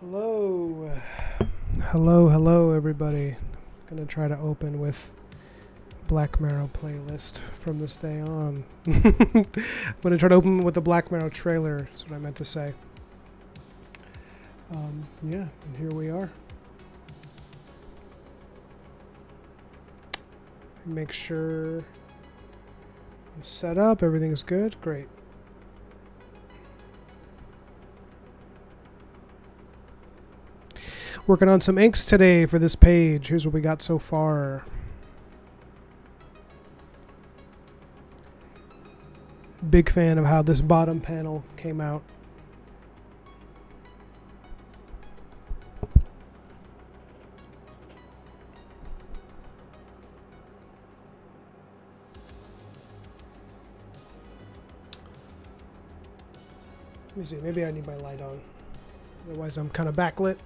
Hello. Hello, everybody. I'm going to try to open with BLACKMARROW playlist from this day on. I'm going to try to open with the BLACKMARROW trailer, is what I meant to say. Yeah, and here we are. Make sure I'm set up, everything's good. Great. Working on some inks today for this page. Here's what we got so far. Big fan of how this bottom panel came out. Let me see, maybe I need my light on. Otherwise I'm kind of backlit.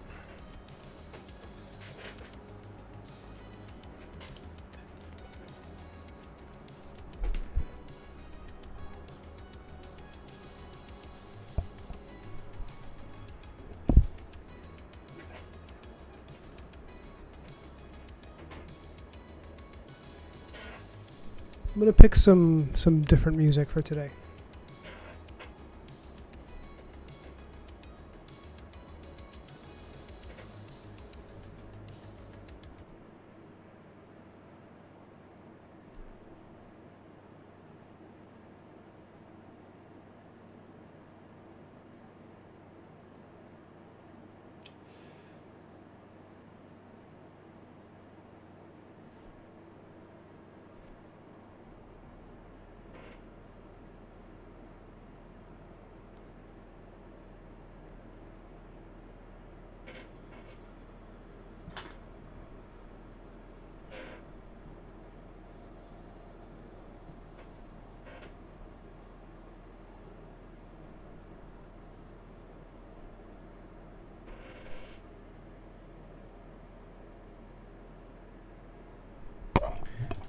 I'm gonna pick some different music for today.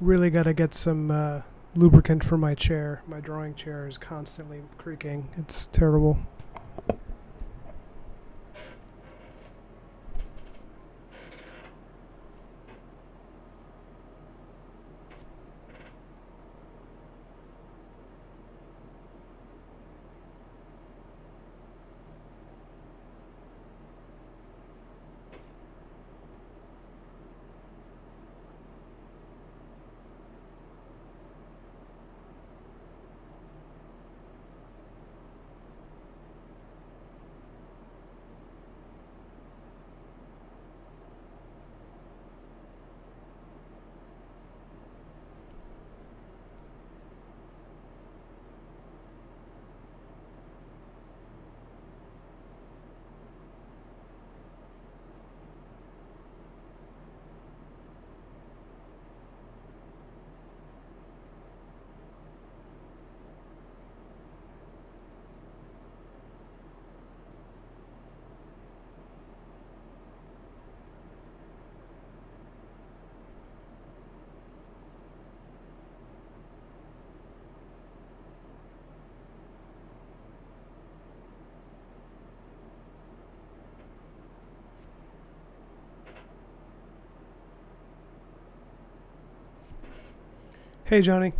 Really got to get some lubricant for my chair. My drawing chair is constantly creaking. It's terrible. Hey, Johnny.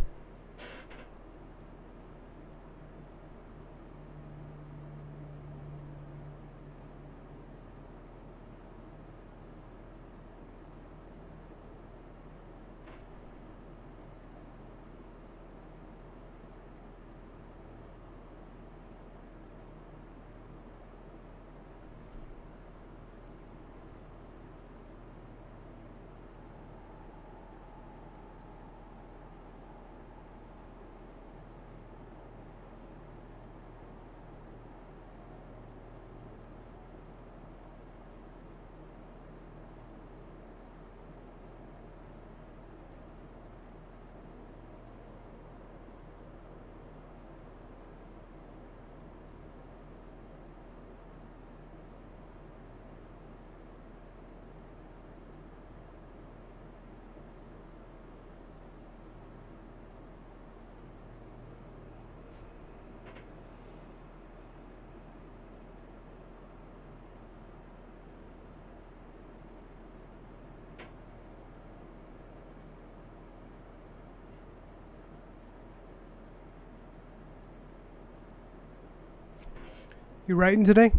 You writing today?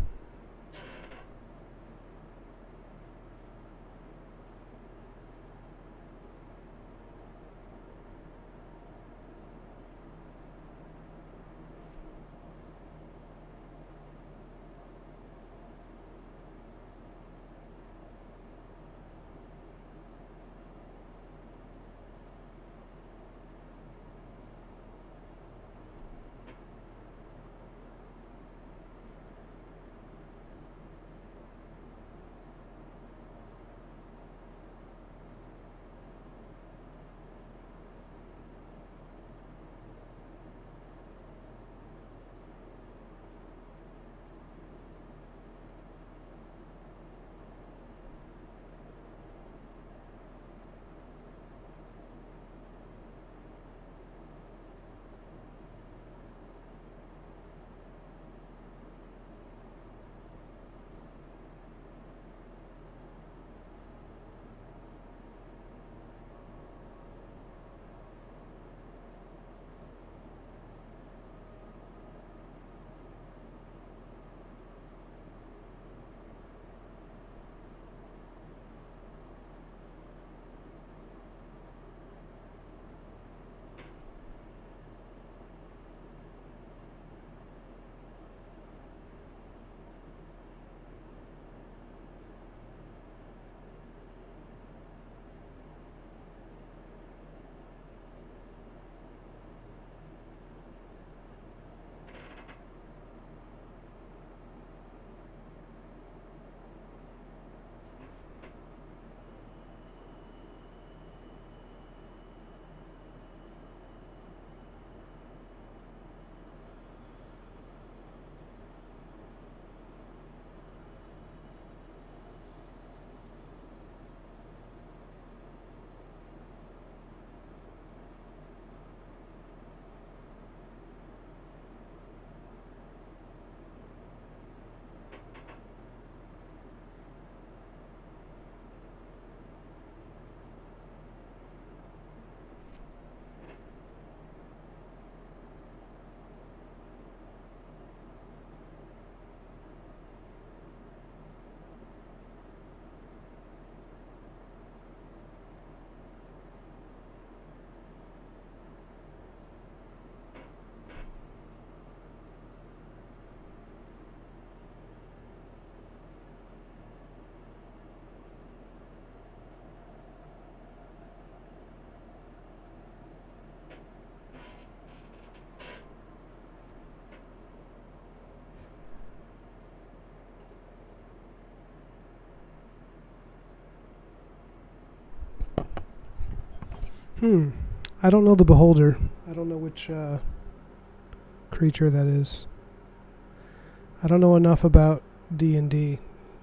I don't know the beholder. I don't know which creature that is. I don't know enough about D&D.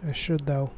I should, though.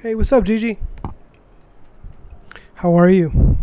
Hey, what's up, Gigi? How are you?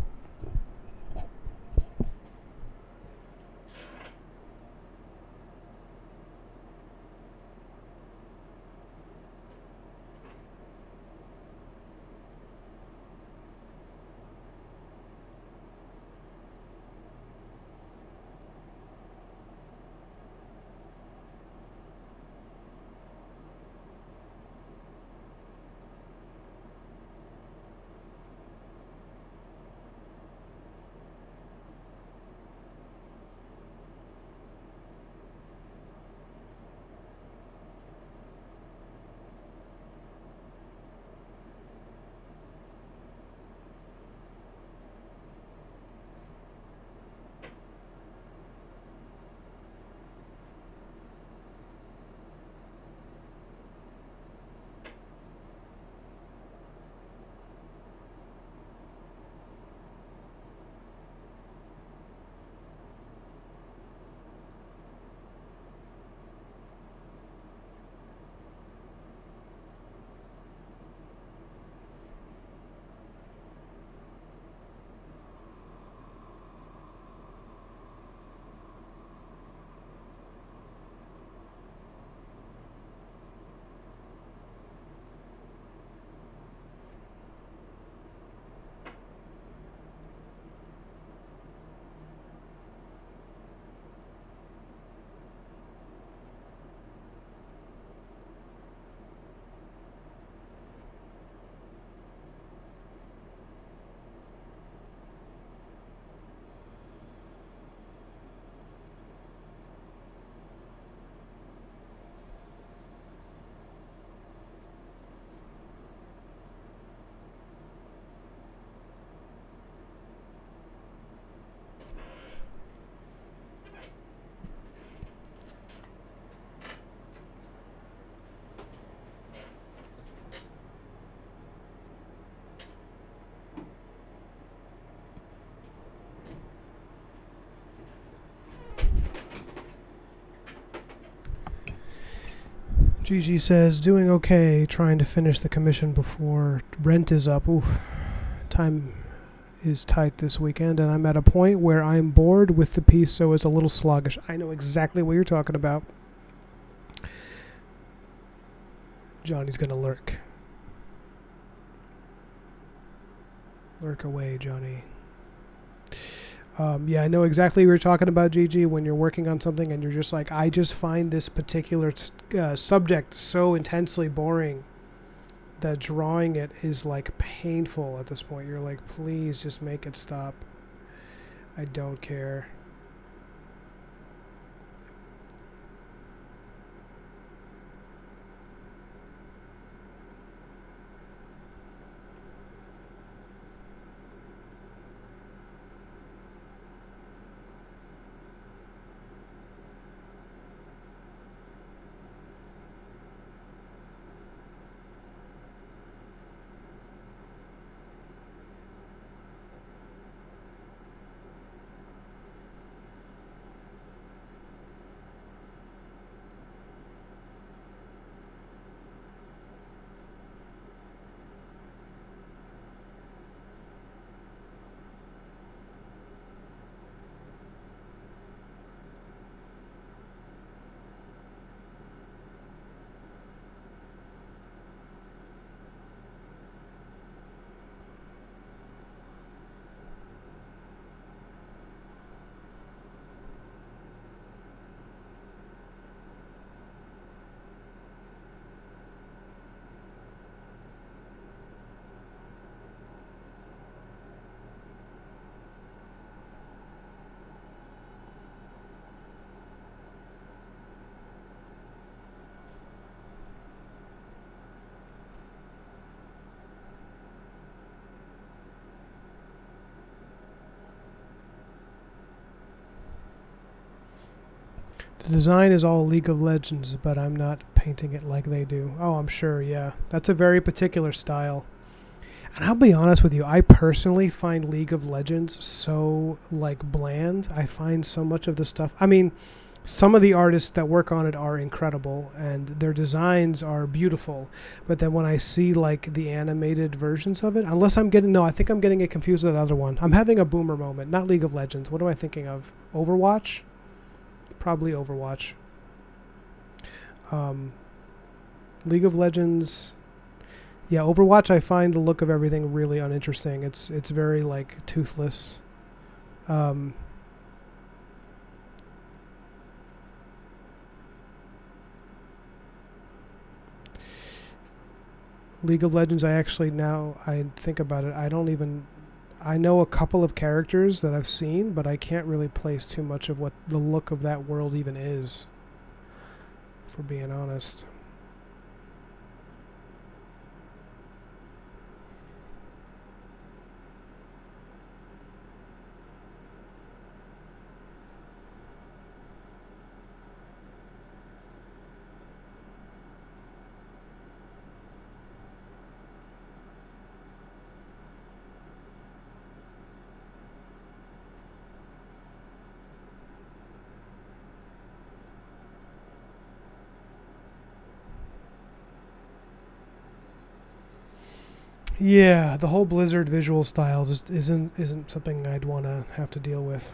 Gigi says, doing okay, trying to finish the commission before rent is up. Oof. Time is tight this weekend, and I'm at a point where I'm bored with the piece, so it's a little sluggish. I know exactly what you're talking about. Johnny's gonna lurk. Lurk away, Johnny. Yeah, I know exactly what you're talking about, Gigi, when you're working on something and you're just like, I just find this particular subject so intensely boring that drawing it is like painful at this point. You're like, please just make it stop. I don't care. The design is all League of Legends, but I'm not painting it like they do. Oh, I'm sure, yeah. That's a very particular style. And I'll be honest with you, I personally find League of Legends so, like, bland. I find so much of the stuff... I mean, some of the artists that work on it are incredible and their designs are beautiful, but then when I see like the animated versions of it, unless I'm getting, no, I think I'm getting it confused with that other one. I'm having a boomer moment. Not League of Legends. What am I thinking of? Overwatch? Probably Overwatch. um, League of Legends, yeah, Overwatch, I find the look of everything really uninteresting. It's very like toothless. um, League of Legends, I actually, now I think about it, I don't even, I know a couple of characters that I've seen, but I can't really place too much of what the look of that world even is, for being honest. Yeah, the whole Blizzard visual style just isn't something I'd want to have to deal with.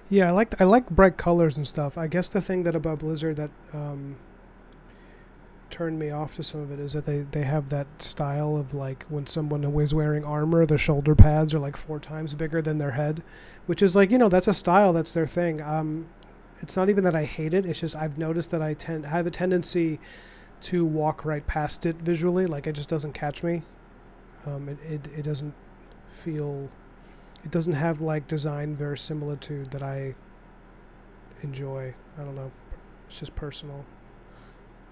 Yeah, I like bright colors and stuff. I guess the thing that about Blizzard that turned me off to some of it is that they have that style of like when someone is wearing armor, the shoulder pads are like 4 times bigger than their head, which is like, that's a style, that's their thing. It's not even that I hate it. It's just I've noticed that I have a tendency to walk right past it visually. Like it just doesn't catch me. It doesn't feel. It doesn't have like design verisimilitude that I enjoy. I don't know. It's just personal.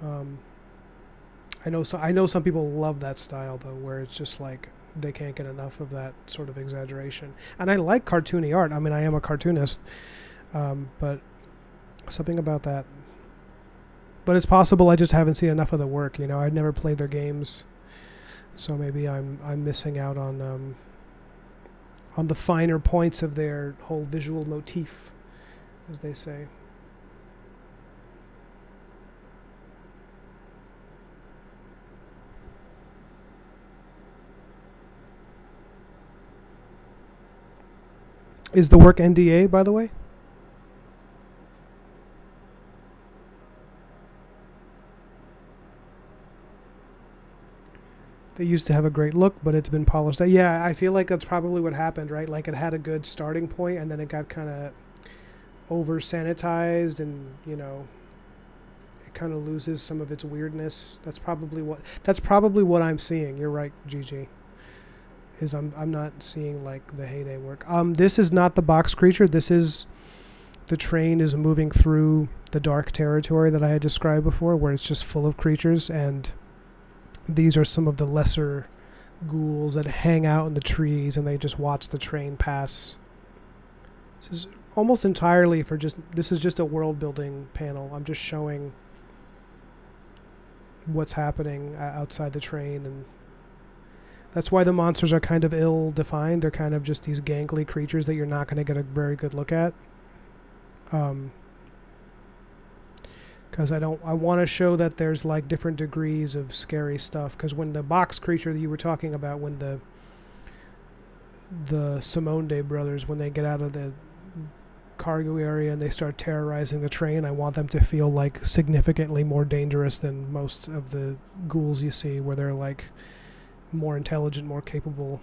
Um, I know some people love that style though, where it's just like they can't get enough of that sort of exaggeration. And I like cartoony art. I mean, I am a cartoonist, but something about that. But it's possible I just haven't seen enough of the work. I've never played their games, so maybe I'm missing out on the finer points of their whole visual motif, as they say. Is the work NDA, by the way? They used to have a great look, but it's been polished. Yeah, I feel like that's probably what happened, right? Like it had a good starting point, and then it got kind of over sanitized, and it kind of loses some of its weirdness. That's probably what I'm seeing. You're right, Gigi. Is I'm not seeing like the heyday work. This is not the box creature. This is the train is moving through the dark territory that I had described before, where it's just full of creatures, and these are some of the lesser ghouls that hang out in the trees and they just watch the train pass. This is almost entirely for just, this is just a world building panel. I'm just showing what's happening outside the train, and that's why the monsters are kind of ill defined. They're kind of just these gangly creatures that you're not going to get a very good look at. Um, because I want to show that there's like different degrees of scary stuff. Because when the box creature that you were talking about, when the Simonde brothers, when they get out of the cargo area and they start terrorizing the train, I want them to feel like significantly more dangerous than most of the ghouls you see, where they're like more intelligent, more capable,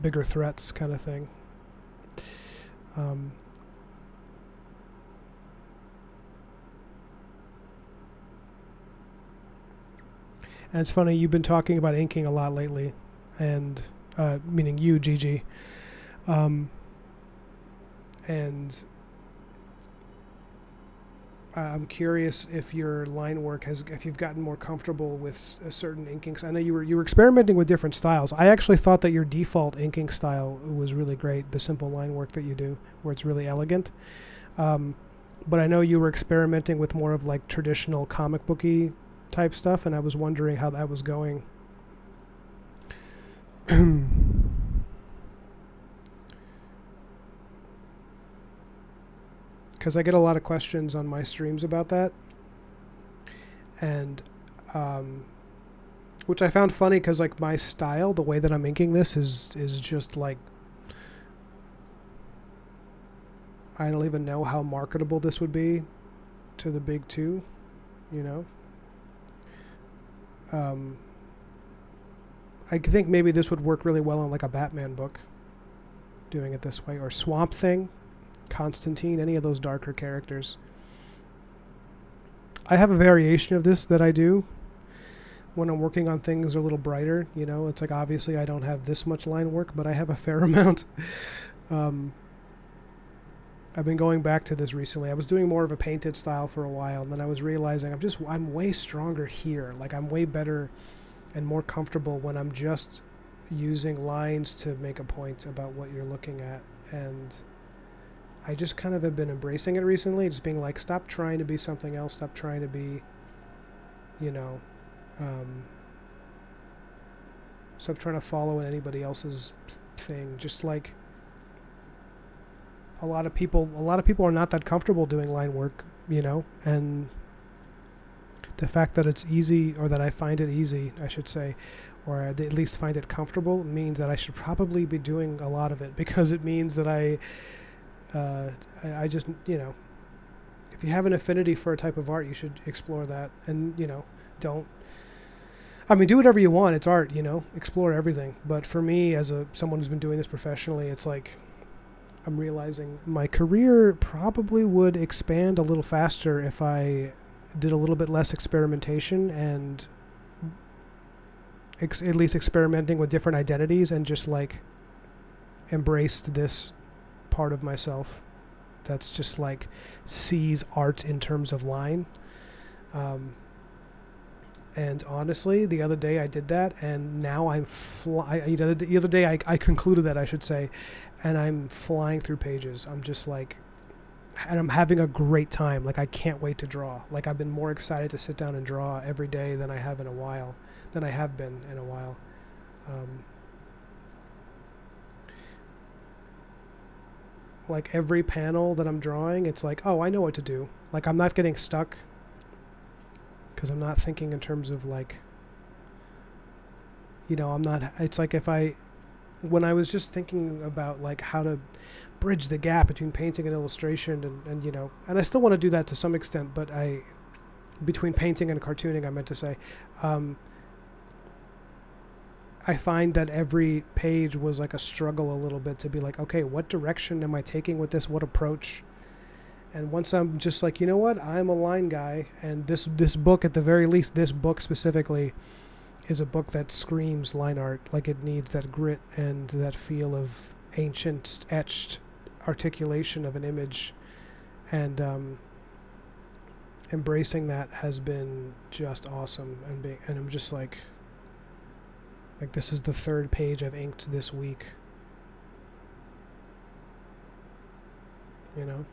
bigger threats kind of thing. And it's funny, you've been talking about inking a lot lately, and meaning you, Gigi. And I'm curious if your line work if you've gotten more comfortable with a certain inking. I know you were experimenting with different styles. I actually thought that your default inking style was really great, the simple line work that you do, where it's really elegant. But I know you were experimenting with more of like traditional comic booky type stuff, and I was wondering how that was going. Because I get a lot of questions on my streams about that, and which I found funny because like my style, the way that I'm inking this is just like, I don't even know how marketable this would be to the big two, you know. I think maybe this would work really well on like a Batman book, doing it this way, or Swamp Thing, Constantine, any of those darker characters. I have a variation of this that I do when I'm working on things a little brighter, you know. It's like, obviously I don't have this much line work, but I have a fair amount. I've been going back to this recently. I was doing more of a painted style for a while, and then I was realizing I'm way stronger here. Like, I'm way better and more comfortable when I'm just using lines to make a point about what you're looking at. And I just kind of have been embracing it recently, just being like, stop trying to be something else, stop trying to be, you know, stop trying to follow in anybody else's thing. Just like, a lot of people are not that comfortable doing line work, you know, and the fact that it's easy, or that I find it easy, I should say, or at least find it comfortable, means that I should probably be doing a lot of it, because it means that I just, you know, if you have an affinity for a type of art, you should explore that. And, you know, do whatever you want. It's art, you know, explore everything. But for me, as someone who's been doing this professionally, it's like, I'm realizing my career probably would expand a little faster if I did a little bit less experimentation, and at least experimenting with different identities, and just like embraced this part of myself that's just like sees art in terms of line. And honestly, the other day I did that, and now the other day I concluded that, I should say, and I'm flying through pages. I'm just like, and I'm having a great time. Like, I can't wait to draw. Like, I've been more excited to sit down and draw every day than I have been in a while. Like, every panel that I'm drawing, it's like, oh, I know what to do. Like, I'm not getting stuck, because I'm not thinking in terms of like, you know, it's like when I was just thinking about like how to bridge the gap between painting and illustration, and you know, and I still want to do that to some extent, but between painting and cartooning, I meant to say, I find that every page was like a struggle a little bit to be like, okay, what direction am I taking with this? What approach? And once I'm just like, you know what, I'm a line guy, and this book, at the very least, this book specifically, is a book that screams line art. Like, it needs that grit and that feel of ancient etched articulation of an image, and embracing that has been just awesome. And I'm just like this is the third page I've inked this week, you know.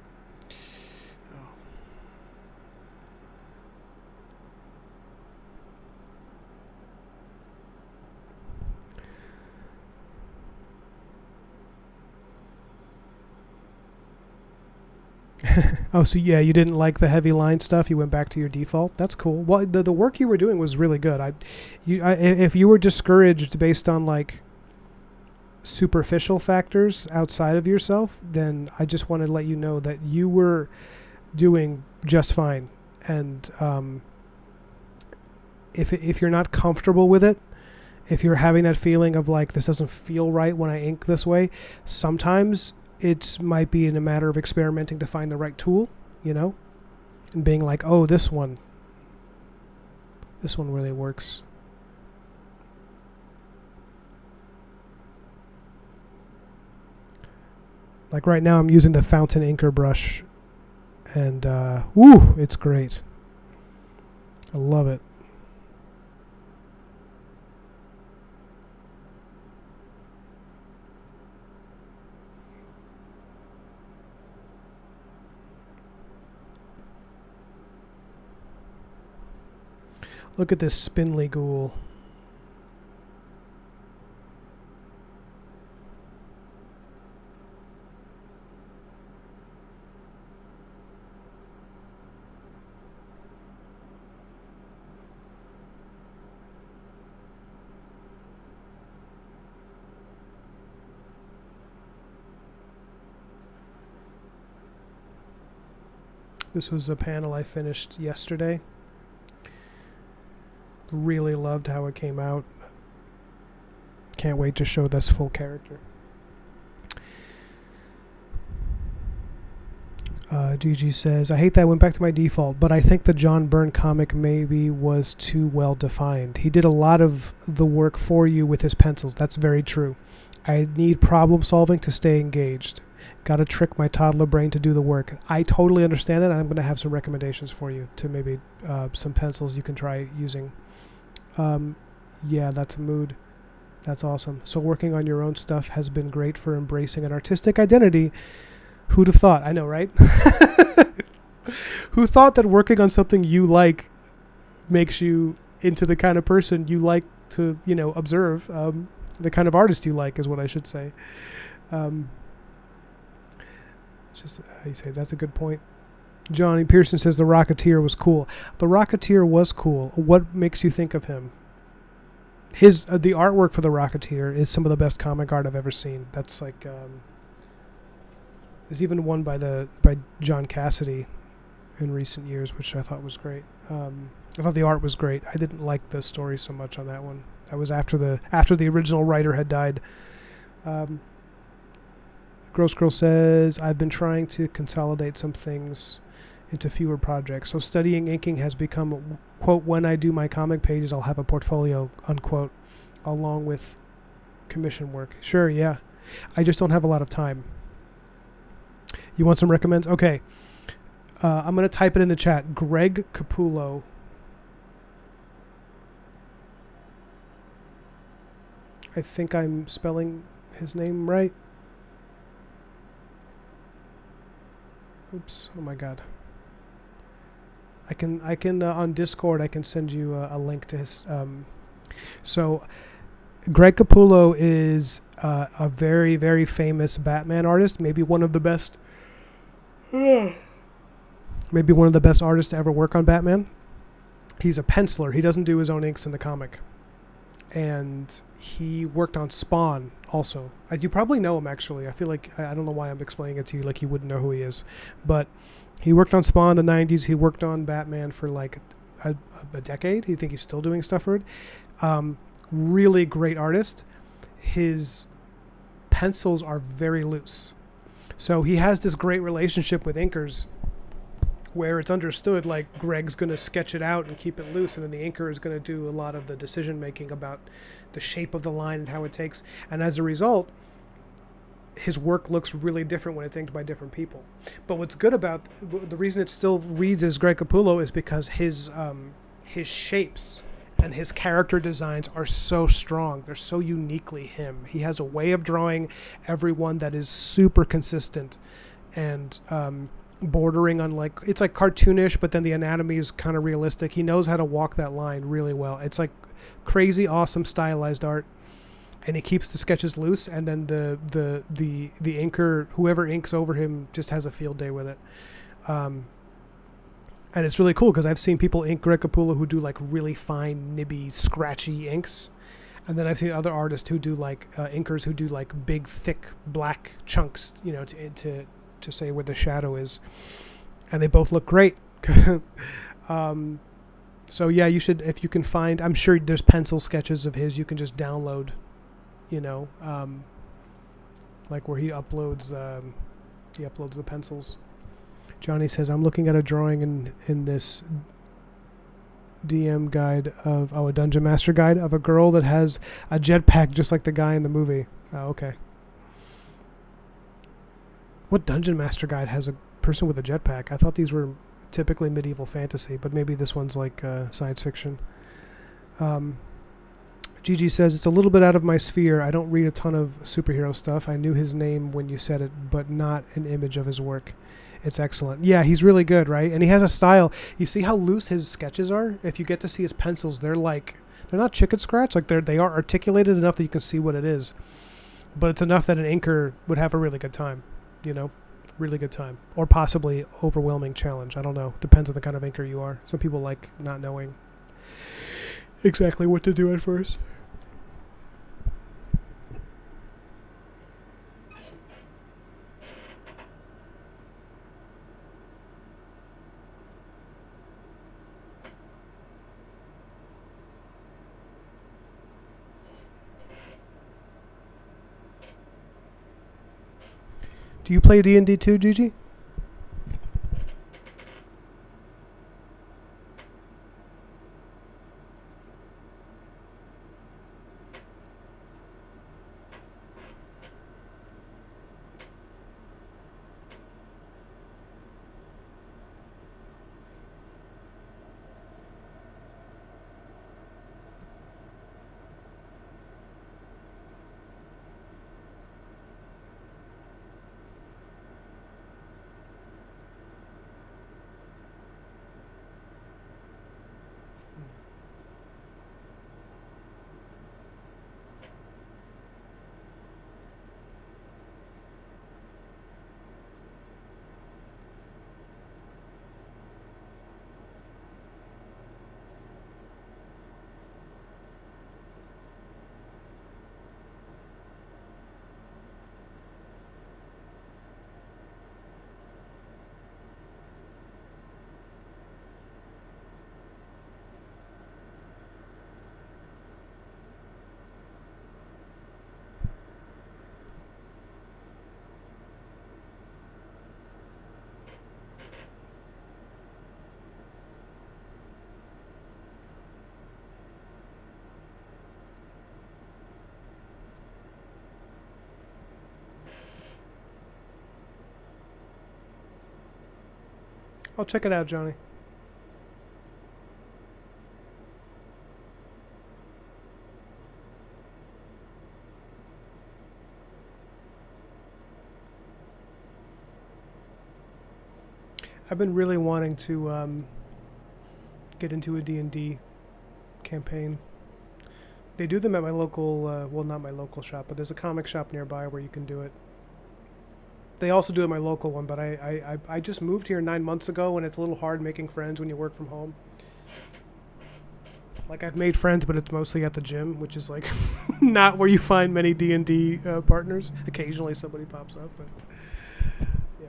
Oh, so yeah, you didn't like the heavy line stuff. You went back to your default. That's cool. Well, the work you were doing was really good. If you were discouraged based on like superficial factors outside of yourself, then I just wanted to let you know that you were doing just fine. And if you're not comfortable with it, if you're having that feeling of like this doesn't feel right when I ink this way, sometimes it might be in a matter of experimenting to find the right tool, and being like, oh, this one really works. Like right now I'm using the fountain inker brush, and woo, it's great. I love it. Look at this spindly ghoul. This was a panel I finished yesterday. Really loved how it came out. Can't wait to show this full character. Gigi says, I hate that I went back to my default, but I think the John Byrne comic maybe was too well defined. He did a lot of the work for you with his pencils. That's very true. I need problem solving to stay engaged. Got to trick my toddler brain to do the work. I totally understand that. I'm going to have some recommendations for you to maybe some pencils you can try using. Yeah, that's a mood. That's awesome. So working on your own stuff has been great for embracing an artistic identity. Who'd have thought? I know, right? Who thought that working on something you like makes you into the kind of person you like to, observe? The kind of artist you like is what I should say. Just how you say, that's a good point. Johnny Pearson says the Rocketeer was cool. The Rocketeer was cool. What makes you think of him? The artwork for the Rocketeer is some of the best comic art I've ever seen. That's like there's even one by John Cassidy in recent years, which I thought was great. I thought the art was great. I didn't like the story so much on that one. That was after the original writer had died. Gross Girl says, I've been trying to consolidate some things into fewer projects. So studying inking has become, quote, when I do my comic pages, I'll have a portfolio, unquote, along with commission work. Sure, yeah. I just don't have a lot of time. You want some recommends? Okay. I'm going to type it in the chat. Greg Capullo. I think I'm spelling his name right. Oops. Oh my God. I can on Discord I can send you a link to his. So, Greg Capullo is a very, very famous Batman artist. Maybe one of the best. Maybe one of the best artists to ever work on Batman. He's a penciler. He doesn't do his own inks in the comic. And he worked on Spawn also. You probably know him, actually. I feel like, I don't know why I'm explaining it to you like you wouldn't know who he is. But he worked on Spawn in the 90s. He worked on Batman for like a decade. You think he's still doing stuff for it? Really great artist. His pencils are very loose. So he has this great relationship with inkers where it's understood like Greg's going to sketch it out and keep it loose, and then the inker is going to do a lot of the decision making about the shape of the line and how it takes. And as a result, his work looks really different when it's inked by different people. But what's good about the reason it still reads as Greg Capullo is because his shapes and his character designs are so strong. They're so uniquely him. He has a way of drawing everyone that is super consistent and bordering on like, it's like cartoonish, but then the anatomy is kind of realistic. He knows how to walk that line really well. It's like crazy awesome stylized art, and he keeps the sketches loose, and then the inker, whoever inks over him, just has a field day with it. And it's really cool because I've seen people ink Greg Capullo who do like really fine, nibby, scratchy inks. And then I've seen other artists who do like inkers who do like big, thick, black chunks, you know, to say where the shadow is. And they both look great. So yeah, you should, if you can find, I'm sure there's pencil sketches of his you can just download, you know, like where he uploads the pencils. Johnny says, I'm looking at a drawing in this DM guide of, a Dungeon Master guide of a girl that has a jetpack just like the guy in the movie. Oh, okay. What Dungeon Master guide has a person with a jetpack? I thought these were typically medieval fantasy, but maybe this one's like science fiction. Gigi says, it's a little bit out of my sphere. I don't read a ton of superhero stuff. I knew his name when you said it, but not an image of his work. It's excellent. Yeah, he's really good, right? And he has a style. You see how loose his sketches are? If you get to see his pencils, they're not chicken scratch. Like they are articulated enough that you can see what it is. But it's enough that an inker would have a really good time, you know? Really good time. Or possibly overwhelming challenge. I don't know. Depends on the kind of inker you are. Some people like not knowing exactly what to do at first. Do you play D&D too, Gigi? I'll check it out, Johnny. I've been really wanting to get into a D&D campaign. They do them at my local, well, not my local shop, but there's a comic shop nearby where you can do it. They also do it at my local one, but I just moved here 9 months ago, and it's a little hard making friends when you work from home. Like, I've made friends, but it's mostly at the gym, which is, like, not where you find many D&D partners. Occasionally somebody pops up, but, yeah.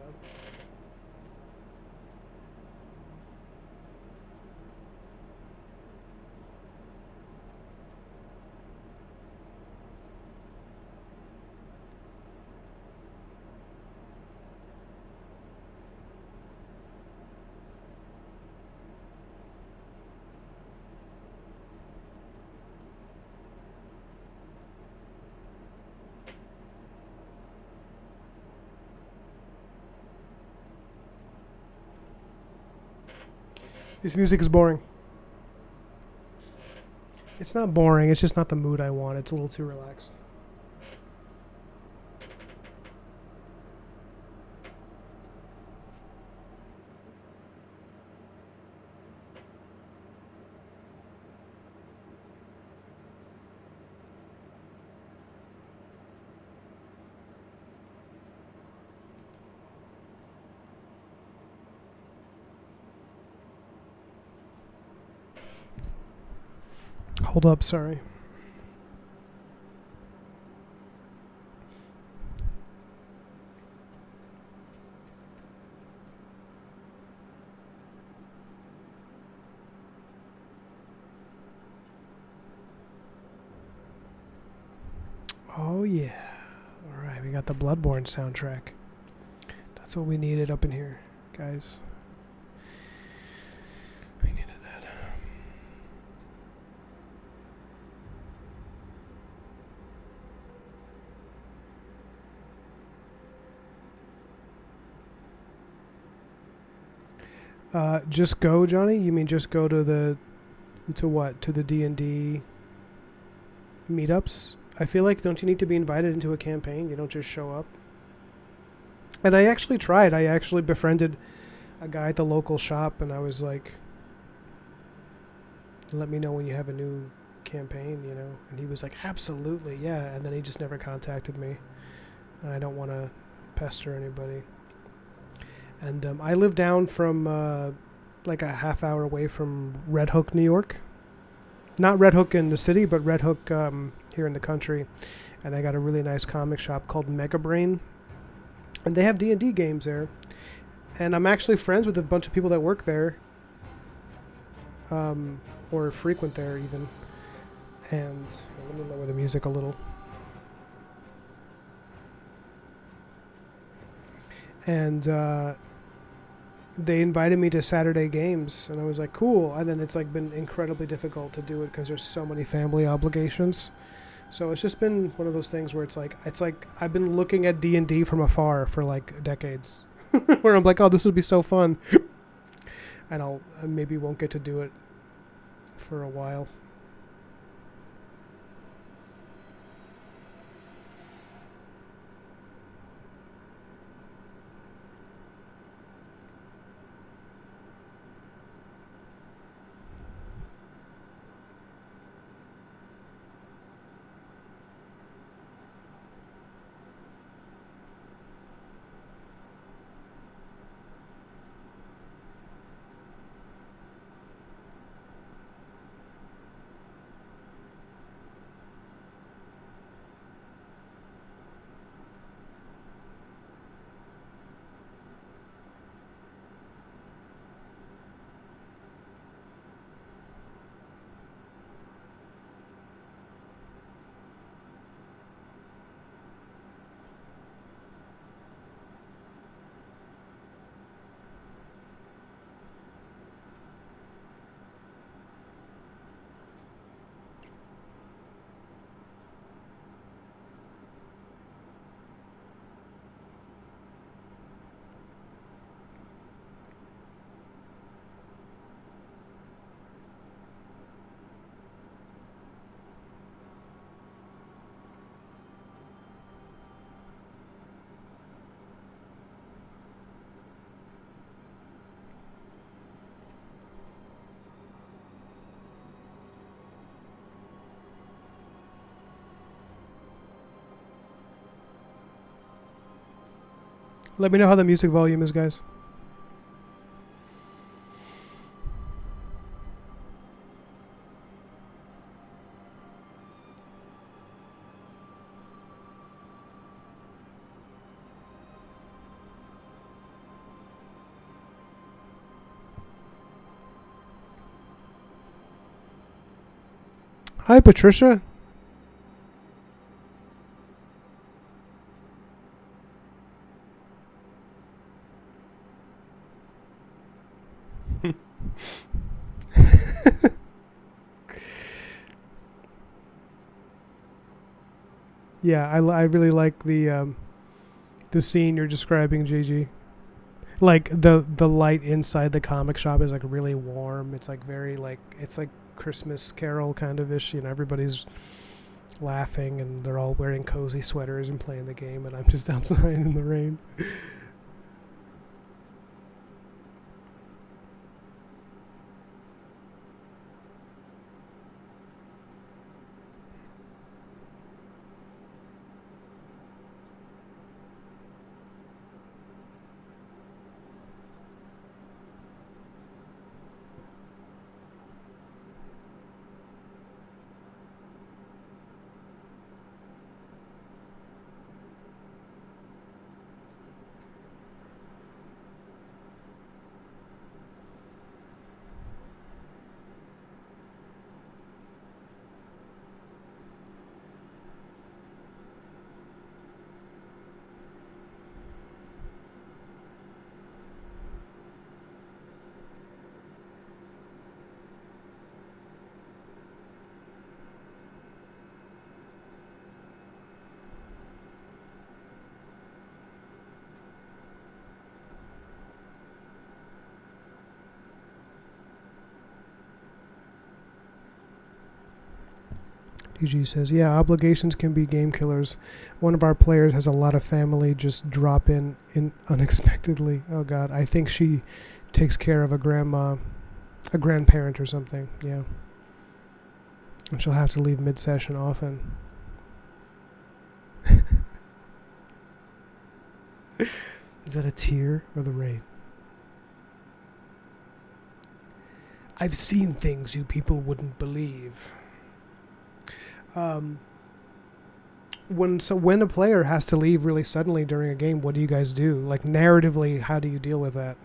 This music is boring. It's not boring, it's just not the mood I want. It's a little too relaxed. Hold up, sorry. Oh yeah. Alright, we got the Bloodborne soundtrack. That's what we needed up in here, guys. We needed that. Just go, Johnny? You mean just go to the... To what? To the D&D meetups? I feel like, don't you need to be invited into a campaign? You don't just show up? And I actually tried. I actually befriended a guy at the local shop, and I was like, let me know when you have a new campaign, you know? And he was like, absolutely, yeah. And then he just never contacted me. I don't want to pester anybody. And I live down from like a half hour away from Red Hook, New York. Not Red Hook in the city, but Red Hook here in the country. And I got a really nice comic shop called Mega Brain. And they have D&D games there. And I'm actually friends with a bunch of people that work there. Or frequent there even. And let me lower the music a little. And they invited me to Saturday games, and I was like, cool. And then it's like been incredibly difficult to do it because there's so many family obligations. So it's just been one of those things where it's like I've been looking at D&D from afar for like decades, where I'm like, oh, this would be so fun, and I maybe won't get to do it for a while. Let me know how the music volume is, guys. Hi, Patricia. Yeah, I really like the scene you're describing, JG. Like the light inside the comic shop is like really warm. It's like very like it's like Christmas Carol kind of ish. You know, everybody's laughing and they're all wearing cozy sweaters and playing the game, and I'm just outside in the rain. DG says, yeah, obligations can be game killers. One of our players has a lot of family just drop in unexpectedly. Oh, God. I think she takes care of a grandparent or something. Yeah. And she'll have to leave mid-session often. Is that a tear or the rain? I've seen things you people wouldn't believe. When a player has to leave really suddenly during a game, what do you guys do? Like, narratively, how do you deal with that?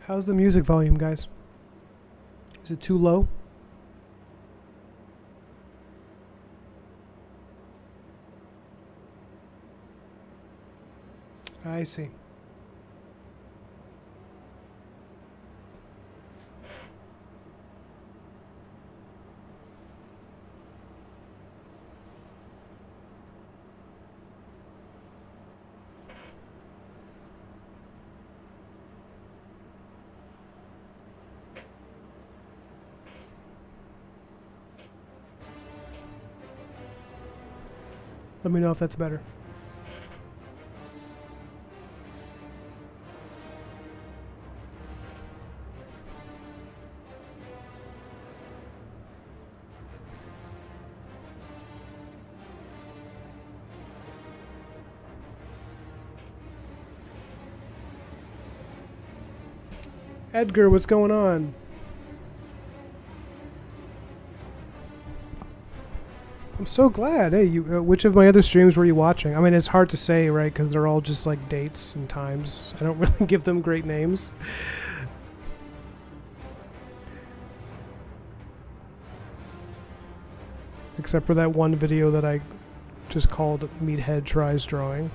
How's the music volume, guys? Is it too low? I see. Let me know if that's better. Edgar, what's going on? I'm so glad. Hey, you. Which of my other streams were you watching? I mean, it's hard to say, right? Because they're all just like dates and times. I don't really give them great names. Except for that one video that I just called Meathead Tries Drawing.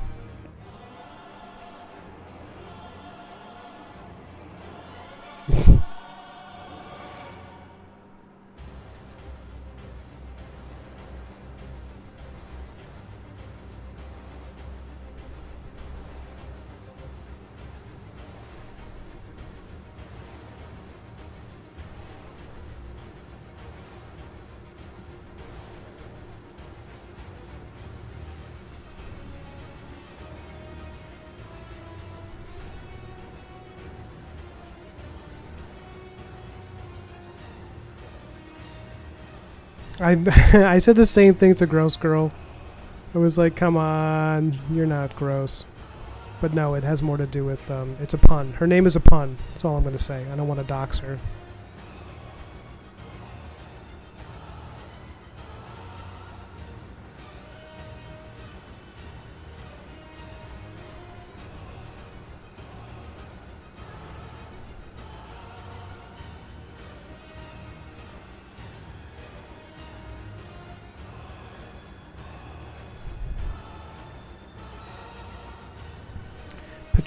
I said the same thing to Gross Girl. I was like, come on, you're not gross. But no, it has more to do with, it's a pun. Her name is a pun. That's all I'm going to say. I don't want to dox her.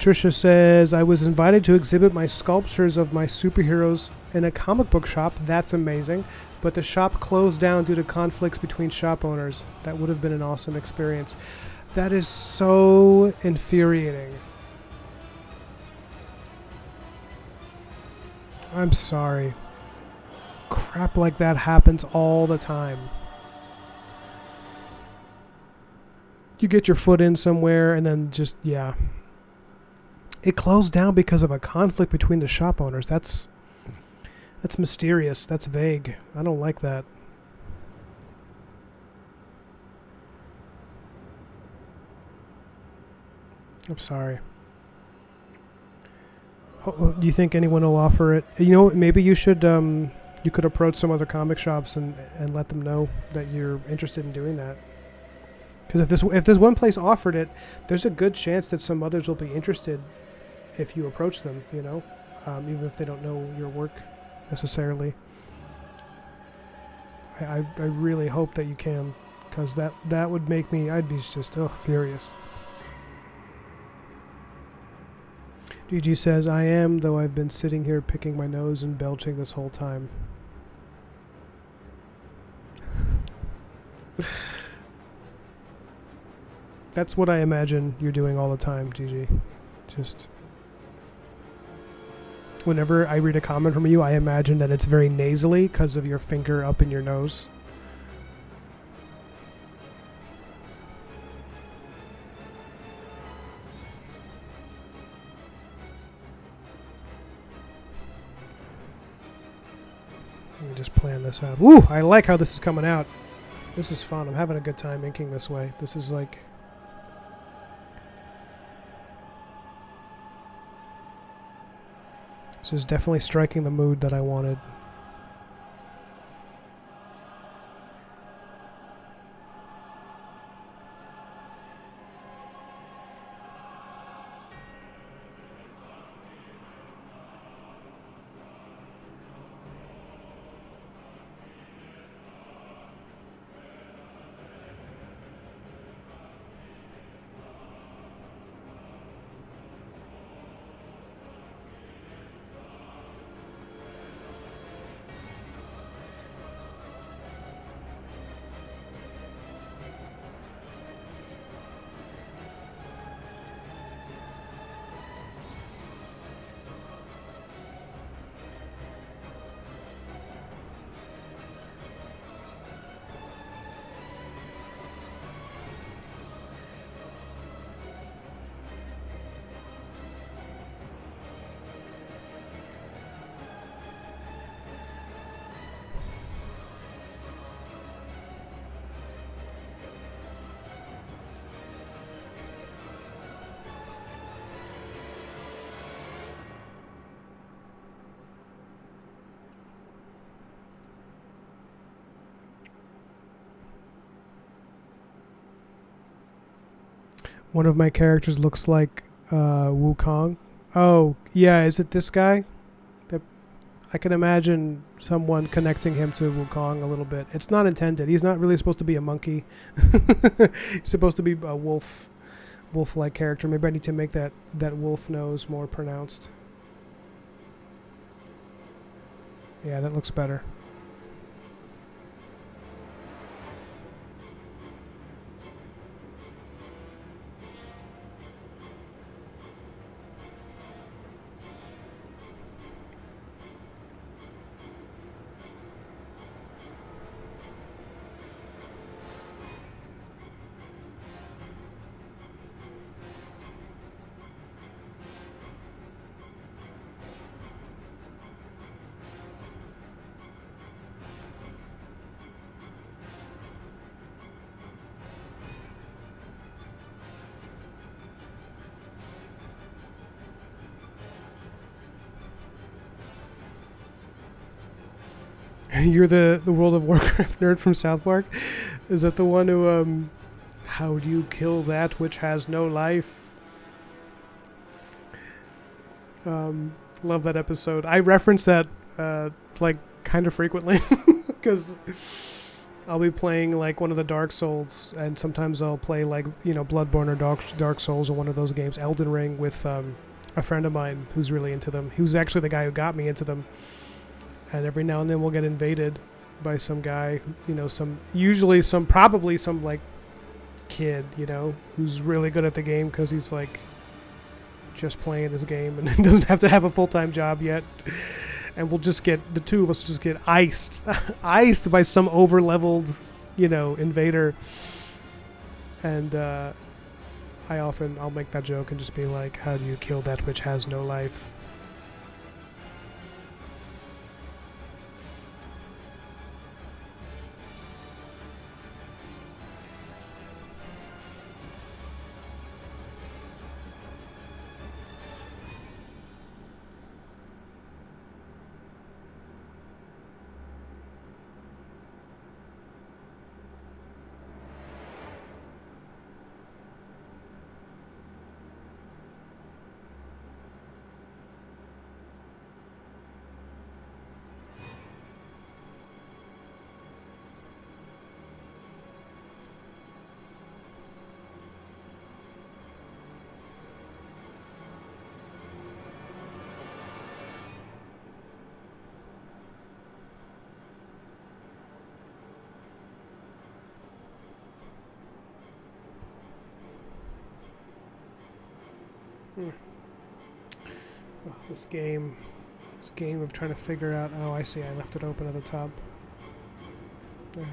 Patricia says, I was invited to exhibit my sculptures of my superheroes in a comic book shop. That's amazing. But the shop closed down due to conflicts between shop owners. That would have been an awesome experience. That is so infuriating. I'm sorry. Crap like that happens all the time. You get your foot in somewhere and then just, yeah. It closed down because of a conflict between the shop owners. That's mysterious. That's vague. I don't like that. I'm sorry. Do you think anyone will offer it? You know, maybe you should, you could approach some other comic shops and let them know that you're interested in doing that. Because if this one place offered it, there's a good chance that some others will be interested if you approach them, you know, even if they don't know your work necessarily. I really hope that you can, because that would make me, I'd be just furious. GG says, I am, though I've been sitting here picking my nose and belching this whole time. That's what I imagine you're doing all the time, GG. Just whenever I read a comment from you, I imagine that it's very nasally because of your finger up in your nose. Let me just plan this out. Woo! I like how this is coming out. This is fun. I'm having a good time inking this way. This is like... This is definitely striking the mood that I wanted. One of my characters looks like Wukong. Oh, yeah, is it this guy? I can imagine someone connecting him to Wukong a little bit. It's not intended. He's not really supposed to be a monkey. He's supposed to be a wolf-like character. Maybe I need to make that wolf nose more pronounced. Yeah, that looks better. You're the World of Warcraft nerd from South Park? Is that the one who, how do you kill that which has no life? Love that episode. I reference that, like, kind of frequently, because I'll be playing like one of the Dark Souls, and sometimes I'll play like, you know, Bloodborne or Dark Souls or one of those games, Elden Ring, with a friend of mine who's really into them. He was actually the guy who got me into them. And every now and then we'll get invaded by some guy, you know, probably some like kid, you know, who's really good at the game because he's like just playing this game and doesn't have to have a full-time job yet. And the two of us just get iced by some over-leveled, you know, invader. And I'll make that joke and just be like, how do you kill that which has no life? Oh, this game of trying to figure out. Oh, I see. I left it open at the top. There.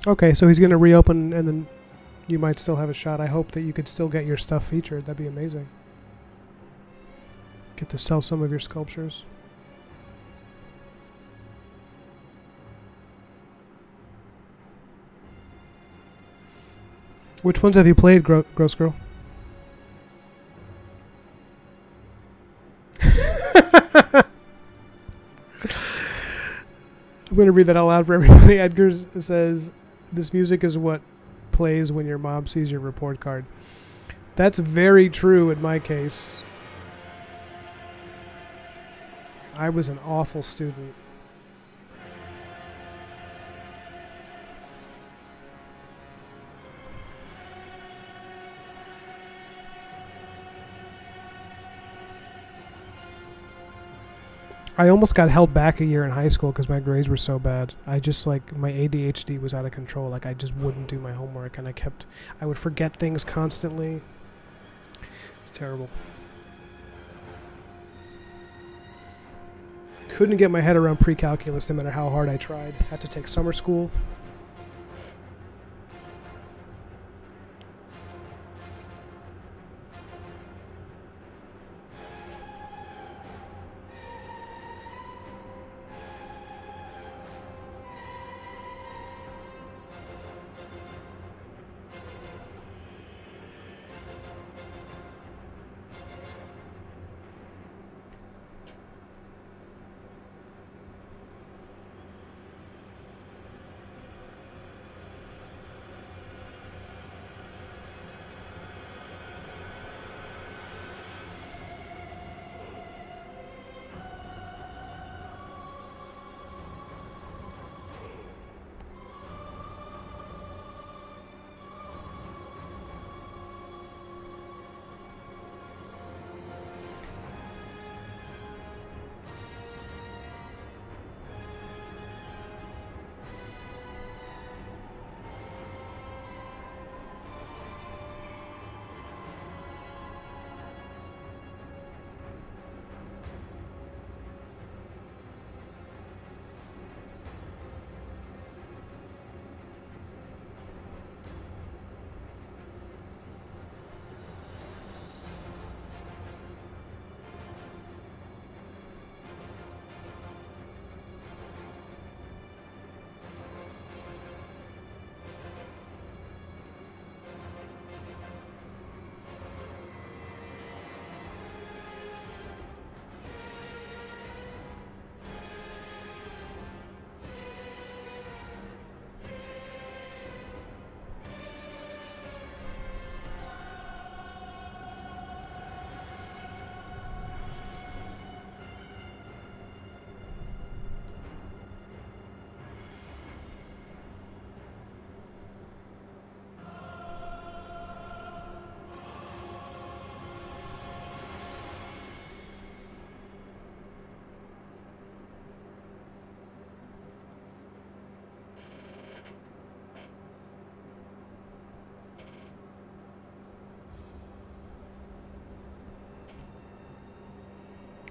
Okay, so he's going to reopen, and then you might still have a shot. I hope that you could still get your stuff featured. That'd be amazing. Get to sell some of your sculptures. Which ones have you played, Gross Girl? I'm going to read that out loud for everybody. Edgar says, this music is what plays when your mom sees your report card. That's very true in my case. I was an awful student. I almost got held back a year in high school because my grades were so bad. I just, like, my ADHD was out of control. Like, I just wouldn't do my homework, and I would forget things constantly. It's terrible. Couldn't get my head around pre-calculus no matter how hard I tried. Had to take summer school.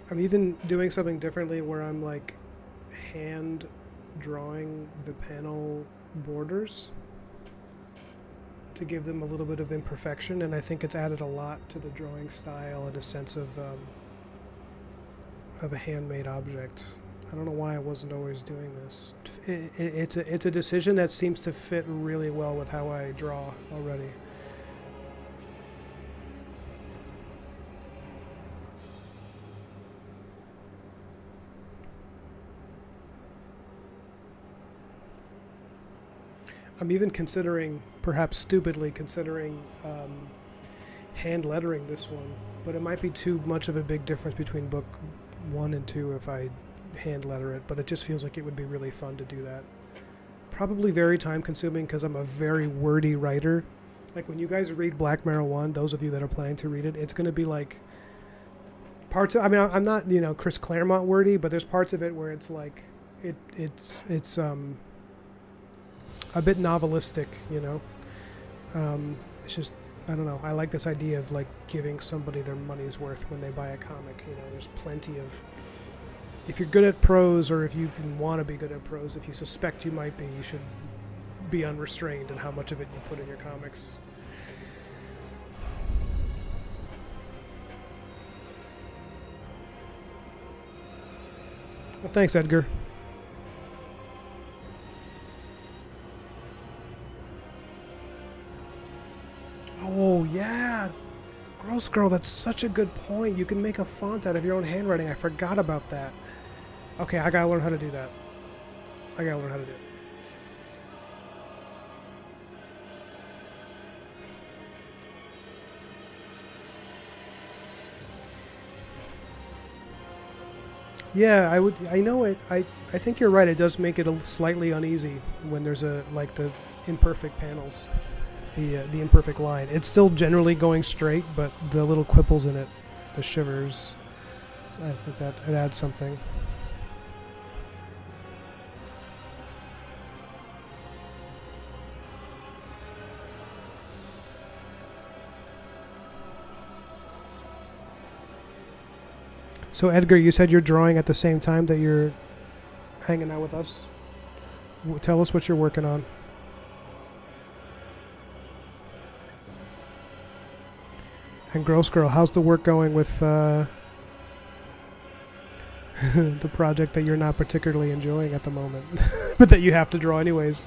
I'm even doing something differently where I'm like hand drawing the panel borders to give them a little bit of imperfection, and I think it's added a lot to the drawing style and a sense of a handmade object. I don't know why I wasn't always doing this. It's a decision that seems to fit really well with how I draw already. I'm even considering, perhaps stupidly considering, hand lettering this one, but it might be too much of a big difference between book 1 and 2 if I hand letter it, but it just feels like it would be really fun to do that. Probably very time consuming because I'm a very wordy writer. Like when you guys read Black Marrow 1, those of you that are planning to read it, it's going to be like parts of, I mean, I'm not, Chris Claremont wordy, but there's parts of it where it's like, it's a bit novelistic, it's just, I don't know. I like this idea of like giving somebody their money's worth when they buy a comic. There's plenty of, if you're good at prose or if you even want to be good at prose, if you suspect you might be, you should be unrestrained in how much of it you put in your comics. Well, thanks, Edgar. Oh, yeah. Gross Girl, that's such a good point. You can make a font out of your own handwriting. I forgot about that. Okay, I gotta learn how to do that. I gotta learn how to do it. Yeah, I know it. I think you're right. It does make it a slightly uneasy when there's like the imperfect panels. The imperfect line. It's still generally going straight, but the little quipples in it, the shivers, I think that it adds something. So Edgar, you said you're drawing at the same time that you're hanging out with us. Tell us what you're working on. And Gross Girl, how's the work going with the project that you're not particularly enjoying at the moment, but that you have to draw anyways?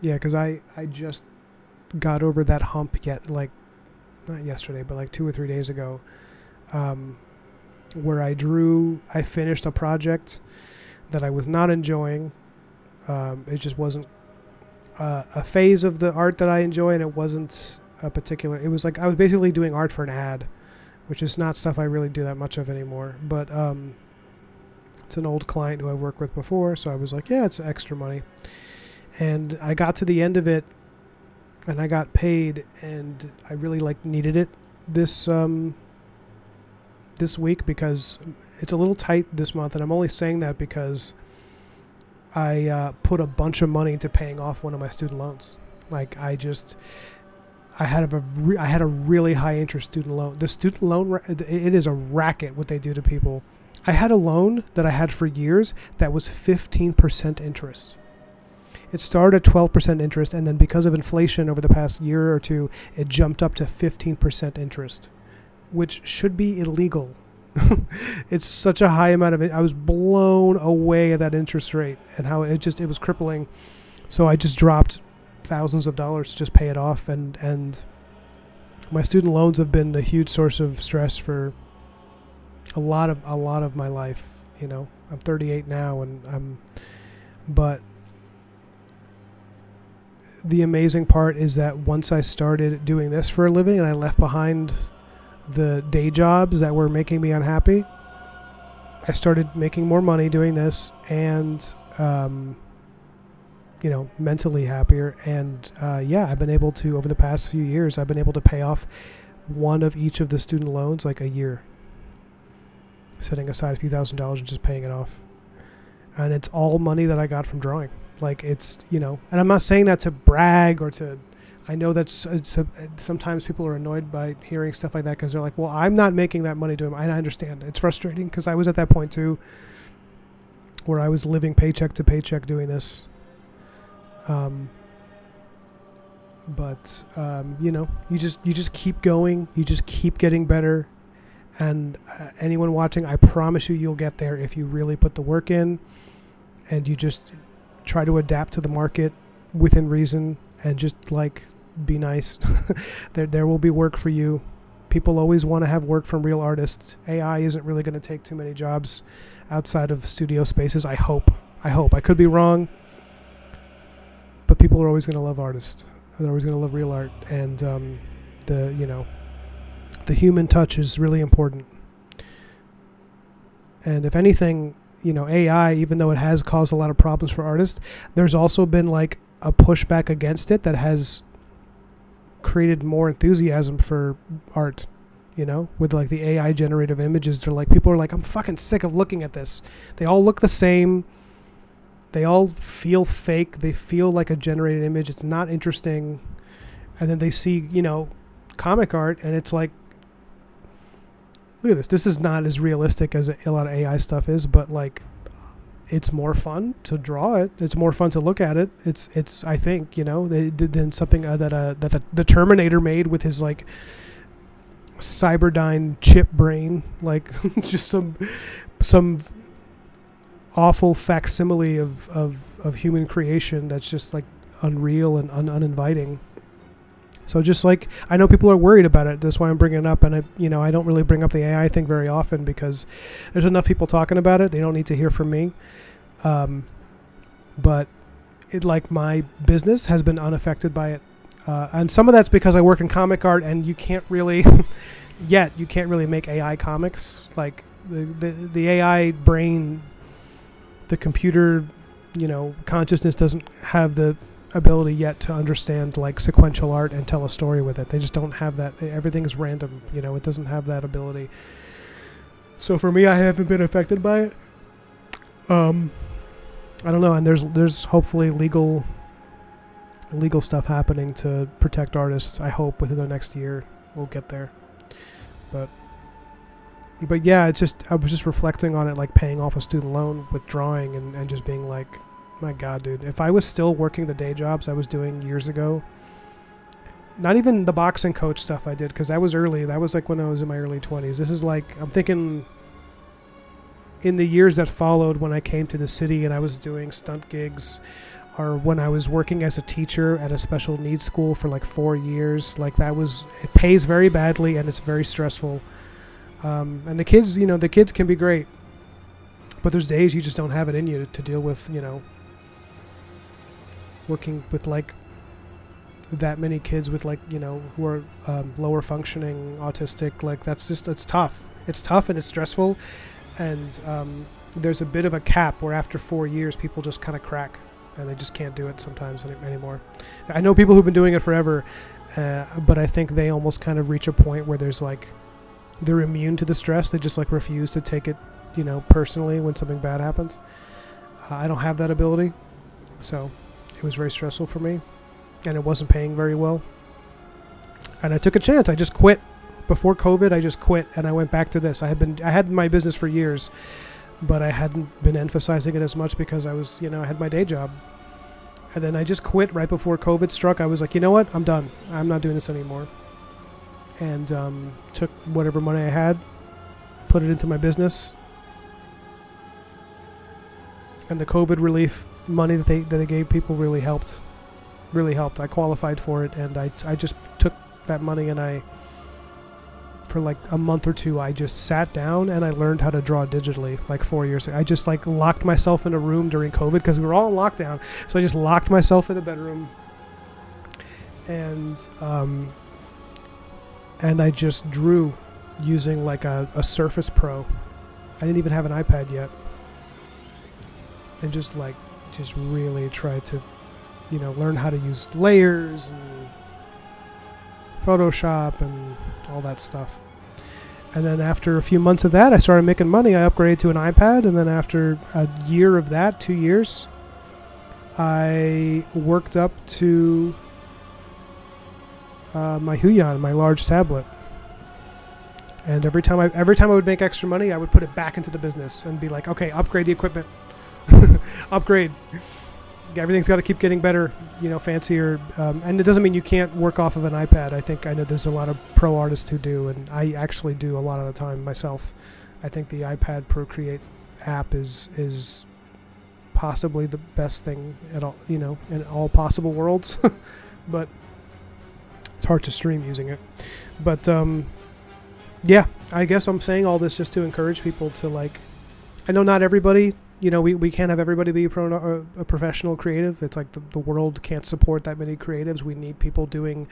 Yeah, because I just got over that hump like, not yesterday, but like 2 or 3 days ago, where I finished a project that I was not enjoying. It just wasn't a phase of the art that I enjoy, and it wasn't it was like I was basically doing art for an ad, which is not stuff I really do that much of anymore. But it's an old client who I've worked with before, so I was like, yeah, it's extra money. And I got to the end of it, and I got paid, and I really needed it this week because it's a little tight this month, and I'm only saying that because I put a bunch of money into paying off one of my student loans. I had a really high interest student loan. The student loan, it is a racket what they do to people. I had a loan that I had for years that was 15% interest. It started at 12% interest, and then because of inflation over the past year or two, it jumped up to 15% interest, which should be illegal. It's such a high amount of it. I was blown away at that interest rate and how it was crippling. So I just dropped thousands of dollars to just pay it off, and my student loans have been a huge source of stress for a lot of my life. I'm 38 now, but the amazing part is that once I started doing this for a living and I left behind the day jobs that were making me unhappy, I started making more money doing this and, mentally happier. And, I've been able to, over the past few years, I've been able to pay off one of each of the student loans like a year, setting aside a few $1,000s and just paying it off. and it's all money that I got from drawing. Like, it's, you know, and I'm not saying that to brag or to, I know sometimes people are annoyed by hearing stuff like that because they're like, well, I'm not making that money doing it. I understand. It's frustrating because I was at that point too where I was living paycheck to paycheck doing this. But you know, you just keep going. You just keep getting better. And anyone watching, I promise you'll get there if you really put the work in and you just try to adapt to the market within reason and just like be nice. There will be work for you. People always want to have work from real artists. AI isn't really going to take too many jobs outside of studio spaces. I hope. I could be wrong, but people are always going to love artists. They're always going to love real art, and the human touch is really important. And if anything, you know, AI, even though it has caused a lot of problems for artists, there's also been like a pushback against it that has created more enthusiasm for art, you know, with like the AI generative images. They're like, people are like, I'm fucking sick of looking at this. They all look the same. They all feel fake. They feel like a generated image. It's not interesting. And then they see, you know, comic art, and it's like, look at this. This is not as realistic as a lot of AI stuff is, but like, it's more fun to draw it. It's more fun to look at it. It's I think, you know, they did then something that the Terminator made with his like Cyberdyne chip brain, like just some awful facsimile of human creation that's just like unreal and uninviting. So just like, I know people are worried about it. That's why I'm bringing it up. And I don't really bring up the AI thing very often because there's enough people talking about it. They don't need to hear from me. But it, like, my business has been unaffected by it. And some of that's because I work in comic art, and you can't really, you can't really make AI comics. Like the AI brain, the computer, you know, consciousness doesn't have the ability yet to understand like sequential art and tell a story with it. They just don't have that. Everything is random, you know. It doesn't have that ability. So for me, I haven't been affected by it. I don't know, and there's hopefully legal stuff happening to protect artists. I hope within the next year we'll get there. But yeah, I was just reflecting on it, like paying off a student loan with drawing and just being like, my God, dude, if I was still working the day jobs I was doing years ago, not even the boxing coach stuff I did, because that was early. That was like when I was in my early 20s. This is like, I'm thinking in the years that followed when I came to the city and I was doing stunt gigs, or when I was working as a teacher at a special needs school for like 4 years. Like it pays very badly and it's very stressful. And the kids can be great, but there's days you just don't have it in you to deal with, you know, working with like that many kids with like, you know, who are lower functioning, autistic. Like it's tough. It's tough and it's stressful. And there's a bit of a cap where after 4 years people just kind of crack and they just can't do it sometimes anymore. I know people who've been doing it forever, but I think they almost kind of reach a point where there's like, they're immune to the stress. They just like refuse to take it, you know, personally when something bad happens. I don't have that ability. So it was very stressful for me, and it wasn't paying very well. And I took a chance. I just quit. Before COVID, I just quit and I went back to this. I had my business for years, but I hadn't been emphasizing it as much because I was, you know, I had my day job. And then I just quit right before COVID struck. I was like, you know what? I'm done. I'm not doing this anymore. And took whatever money I had, put it into my business. And the COVID relief money that they gave people really helped. I qualified for it, and I just took that money, and for like a month or two, I just sat down and I learned how to draw digitally. Like 4 years ago, I just like locked myself in a room during COVID because we were all in lockdown. So I just locked myself in a bedroom, and I just drew using like a Surface Pro. I didn't even have an iPad yet. And just really tried to, you know, learn how to use layers and Photoshop and all that stuff. And then after a few months of that, I started making money. I upgraded to an iPad, and then after a year of that, 2 years, I worked up to my Huion, my large tablet. And every time I would make extra money, I would put it back into the business and be like, okay, upgrade the equipment, upgrade. Everything's got to keep getting better, fancier. And it doesn't mean you can't work off of an iPad. I know there's a lot of pro artists who do, and I actually do a lot of the time myself. I think the iPad Procreate app is possibly the best thing at all, in all possible worlds. But it's hard to stream using it. But yeah, I guess I'm saying all this just to encourage people to, like, I know not everybody, we can't have everybody be a professional creative. It's like the world can't support that many creatives. We need people doing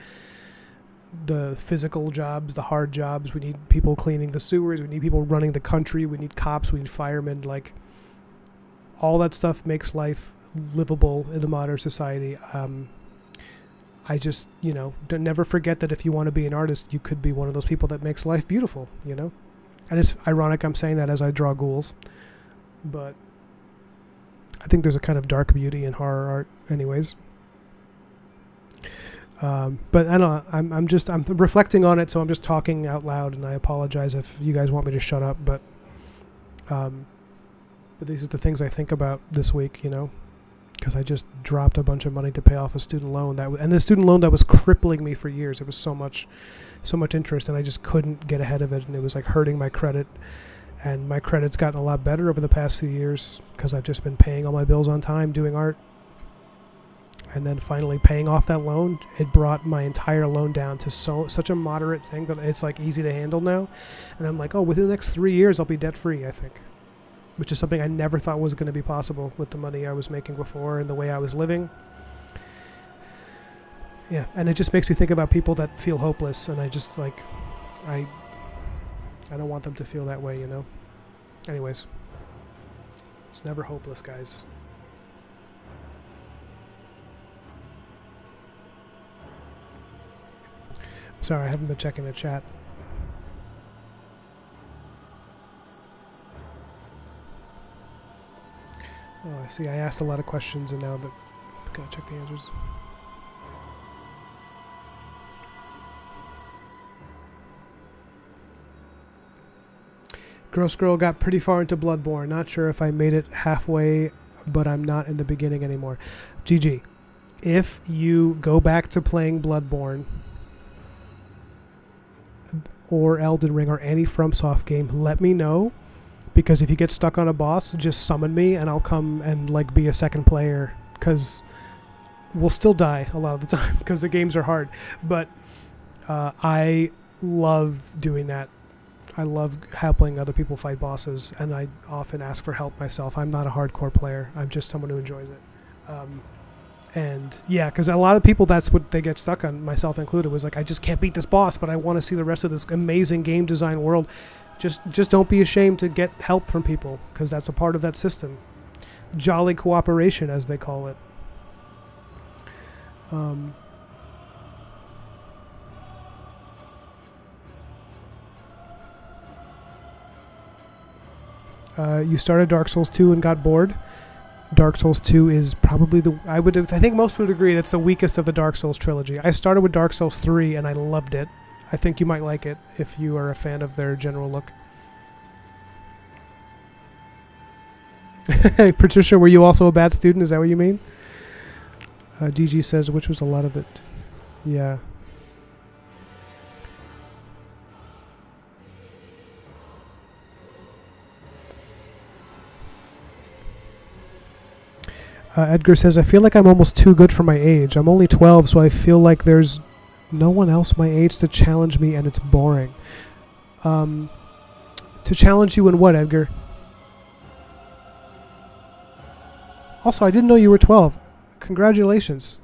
the physical jobs, the hard jobs. We need people cleaning the sewers. We need people running the country. We need cops. We need firemen. Like, all that stuff makes life livable in the modern society. I just, don't never forget that if you want to be an artist, you could be one of those people that makes life beautiful, And it's ironic I'm saying that as I draw ghouls. But I think there's a kind of dark beauty in horror art anyways. But I don't know, I'm reflecting on it, so I'm just talking out loud, and I apologize if you guys want me to shut up, but these are the things I think about this week, because I just dropped a bunch of money to pay off a student loan and the student loan that was crippling me for years. It was so much interest, and I just couldn't get ahead of it, and it was like hurting my credit. And my credit's gotten a lot better over the past few years because I've just been paying all my bills on time, doing art. And then finally paying off that loan, it brought my entire loan down to such a moderate thing that it's like easy to handle now. And I'm like, within the next 3 years, I'll be debt free, I think. Which is something I never thought was going to be possible with the money I was making before and the way I was living. Yeah, and it just makes me think about people that feel hopeless, and I just like, I don't want them to feel that way, Anyways, it's never hopeless, guys. Sorry, I haven't been checking the chat. Oh, I see. I asked a lot of questions, and now that I've got to check the answers. Gross Girl got pretty far into Bloodborne. Not sure if I made it halfway, but I'm not in the beginning anymore. GG. If you go back to playing Bloodborne or Elden Ring or any FromSoft game, let me know. Because if you get stuck on a boss, just summon me and I'll come and like be a second player. Because we'll still die a lot of the time because the games are hard. But I love doing that. I love helping other people fight bosses, and I often ask for help myself. I'm not a hardcore player. I'm just someone who enjoys it. And yeah, because a lot of people, that's what they get stuck on, myself included, was like, I just can't beat this boss, but I want to see the rest of this amazing game design world. Just don't be ashamed to get help from people, because that's a part of that system. Jolly cooperation, as they call it. You started Dark Souls 2 and got bored. Dark Souls 2 is probably I think most would agree that's the weakest of the Dark Souls trilogy. I started with Dark Souls 3 and I loved it. I think you might like it if you are a fan of their general look. Patricia, were you also a bad student? Is that what you mean? DG says, which was a lot of it. Yeah. Edgar says, I feel like I'm almost too good for my age. I'm only 12, so I feel like there's no one else my age to challenge me, and it's boring. To challenge you in what, Edgar? Also, I didn't know you were 12. Congratulations.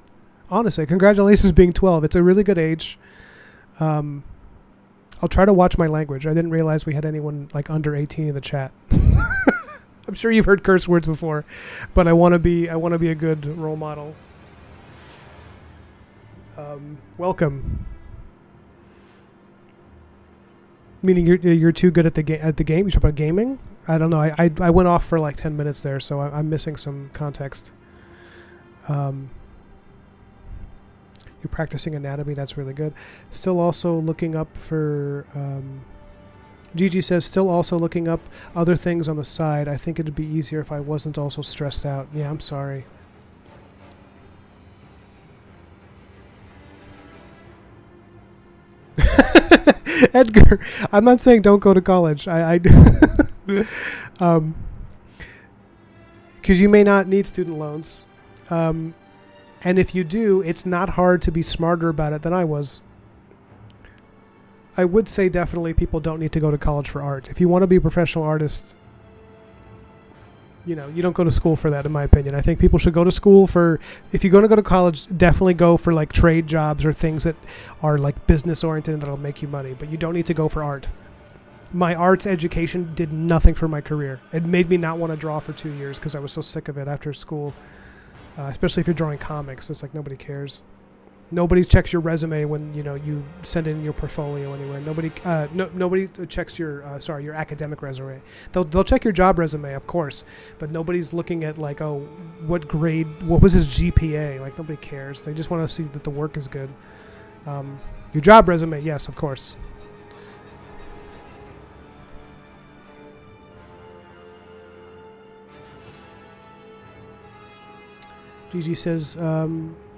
Honestly, congratulations being 12. It's a really good age. I'll try to watch my language. I didn't realize we had anyone like under 18 in the chat. I'm sure you've heard curse words before, but I want to be a good role model. Welcome. Meaning you're too good at the game. You talk about gaming. I don't know. I went off for like 10 minutes there, so I'm missing some context. You're practicing anatomy. That's really good. Still also looking up for. Gigi says, still also looking up other things on the side. I think it'd be easier if I wasn't also stressed out. Yeah, I'm sorry. Edgar, I'm not saying don't go to college. I because you may not need student loans. And if you do, it's not hard to be smarter about it than I was. I would say definitely people don't need to go to college for art. If you want to be a professional artist, you don't go to school for that, in my opinion. I think people should go to school for, if you're going to go to college, definitely go for like trade jobs or things that are like business oriented and that'll make you money. But you don't need to go for art. My arts education did nothing for my career. It made me not want to draw for 2 years because I was so sick of it after school. Especially if you're drawing comics, it's like nobody cares. Nobody checks your resume when you send in your portfolio anywhere. Nobody checks your your academic resume. They'll check your job resume, of course, but nobody's looking at like, oh, what grade, what was his GPA? Like nobody cares. They just want to see that the work is good. Your job resume, yes, of course. Gigi says.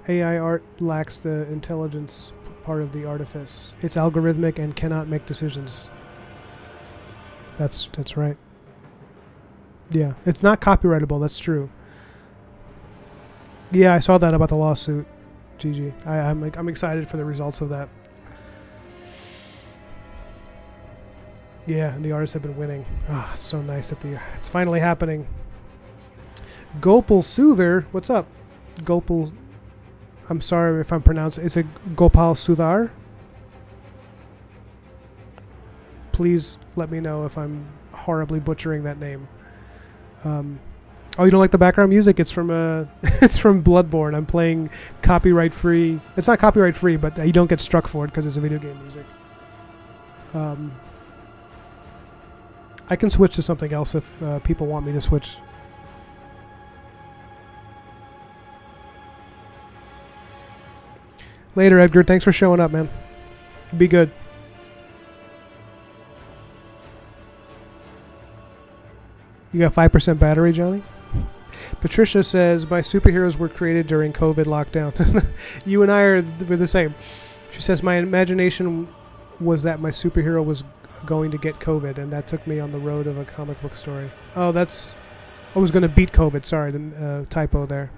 AI art lacks the intelligence part of the artifice. It's algorithmic and cannot make decisions. That's right. Yeah, it's not copyrightable. That's true. Yeah, I saw that about the lawsuit, Gigi. I'm excited for the results of that. Yeah, and the artists have been winning. Ah, it's so nice that it's finally happening. Gopal Soother, what's up? Gopal. I'm sorry if I'm pronouncing. Is it Gopal Sudhar? Please let me know if I'm horribly butchering that name. Oh, you don't like the background music? It's from it's from Bloodborne. I'm playing copyright free. It's not copyright free, but you don't get struck for it because it's a video game music. I can switch to something else if people want me to switch. Later, Edgar. Thanks for showing up, man. Be good. You got 5% battery, Johnny? Patricia says, my superheroes were created during COVID lockdown. You and I we're the same. She says, my imagination was that my superhero was going to get COVID, and that took me on the road of a comic book story. Oh, I was going to beat COVID. Sorry, the typo there.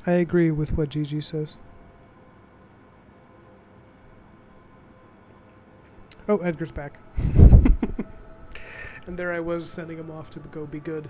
I agree with what Gigi says. Oh, Edgar's back. And there I was sending him off to go be good.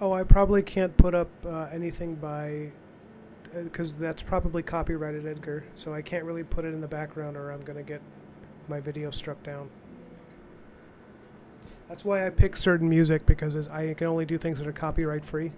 Oh, I probably can't put up anything by, because that's probably copyrighted, Edgar. So I can't really put it in the background, or I'm gonna get my video struck down. That's why I pick certain music, because I can only do things that are copyright free.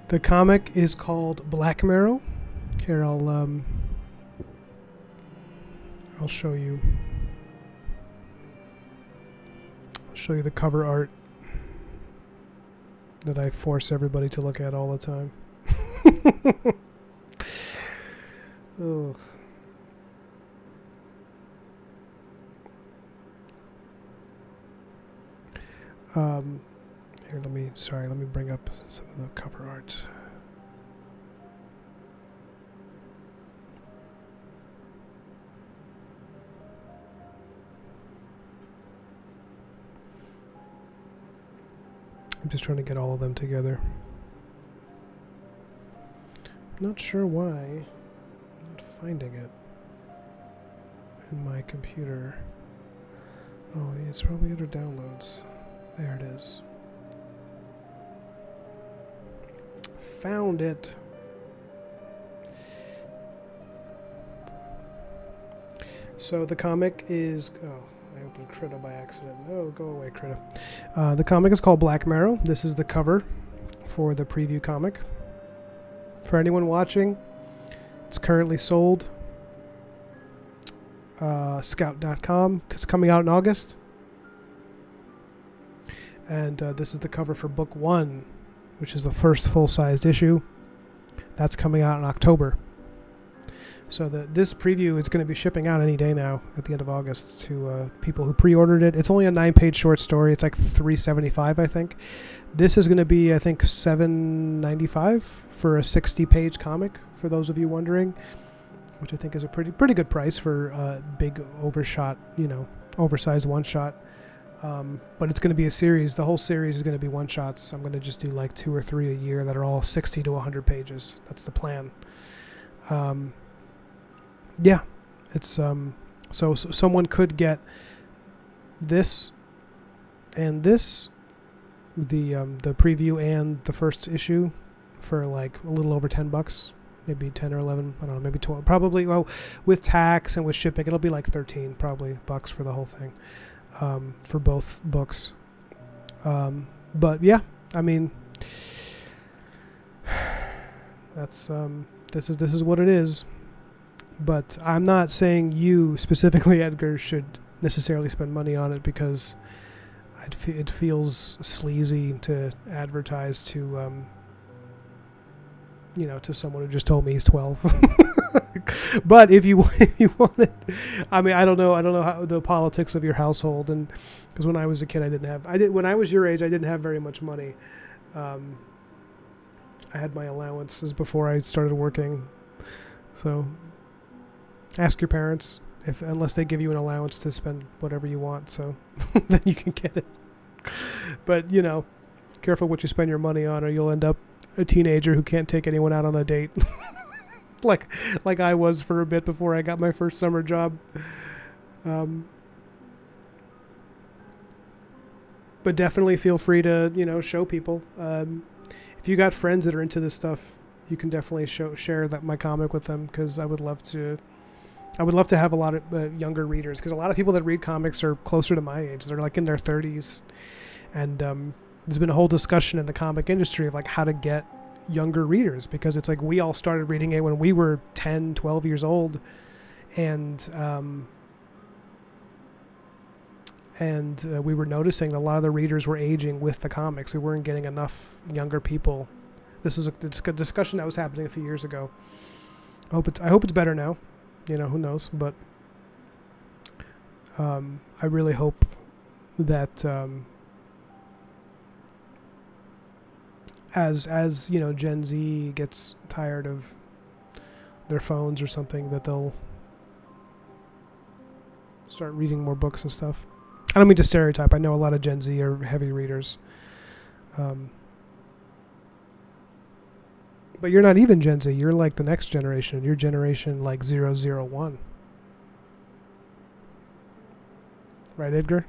The comic is called BLACKMARROW. Here, I'll show you. I'll show you the cover art. that I force everybody to look at all the time. Ugh. Here, let me bring up some of the cover art. I'm just trying to get all of them together. I'm not sure why I'm not finding it in my computer. Oh, yeah, it's probably under downloads. There it is. Found it. So the comic is... Oh, I opened Krita by accident. Oh, go away, Krita. The comic is called BLACKMARROW. This is the cover for the preview comic. For anyone watching, it's currently sold. Scout.com. It's coming out in August. And this is the cover for book 1, which is the first full-sized issue. That's coming out in October. So this preview is going to be shipping out any day now at the end of August to people who pre-ordered it. It's only a 9-page short story. It's like $3.75, I think. This is going to be, I think, $7.95 for a 60-page comic, for those of you wondering, which I think is a pretty good price for a big overshot, oversized one-shot. But it's going to be a series. The whole series is going to be one-shots. I'm going to just do like 2 or 3 a year that are all 60 to 100 pages. That's the plan. Yeah, it's so someone could get this and this, the preview and the first issue for like a little over $10, maybe 10 or 11. I don't know, maybe 12. Probably, well, with tax and with shipping, it'll be like 13 probably bucks for the whole thing, for both books. But yeah, I mean, that's this is what it is. But I'm not saying you specifically, Edgar, should necessarily spend money on it, because it feels sleazy to advertise to to someone who just told me he's 12. But if you want it, I mean, I don't know how the politics of your household, and because when I was a kid, when I was your age, I didn't have very much money. I had my allowances before I started working, so. Ask your parents, unless they give you an allowance to spend whatever you want, so then you can get it. But, careful what you spend your money on, or you'll end up a teenager who can't take anyone out on a date. like I was for a bit before I got my first summer job. But definitely feel free to, show people. If you got friends that are into this stuff, you can definitely share my comic with them, because I would love to have a lot of younger readers, because a lot of people that read comics are closer to my age. They're like in their 30s. And there's been a whole discussion in the comic industry of like how to get younger readers, because it's like we all started reading it when we were 10, 12 years old. And we were noticing a lot of the readers were aging with the comics. We weren't getting enough younger people. This was a discussion that was happening a few years ago. I hope it's better now. Who knows? But I really hope that as Gen Z gets tired of their phones or something, that they'll start reading more books and stuff. I don't mean to stereotype. I know a lot of Gen Z are heavy readers. But you're not even Gen Z. You're like the next generation. You're generation like 001. Right, Edgar?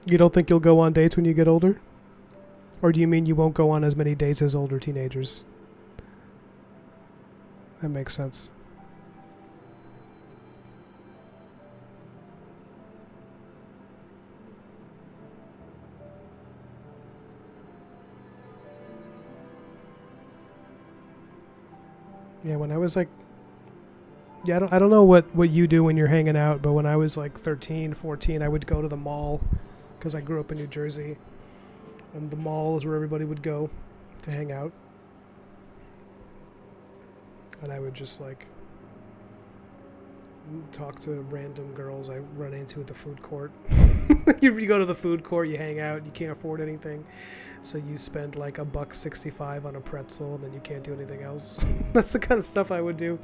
You don't think you'll go on dates when you get older? Or do you mean you won't go on as many dates as older teenagers? That makes sense. Yeah, when I was like, yeah, I don't know what you do when you're hanging out, but when I was like 13, 14, I would go to the mall because I grew up in New Jersey, and the mall is where everybody would go to hang out. And I would just like talk to random girls I run into at the food court. You go to the food court, you hang out, you can't afford anything, so you spend like $1.65 on a pretzel, and then you can't do anything else. That's the kind of stuff I would do.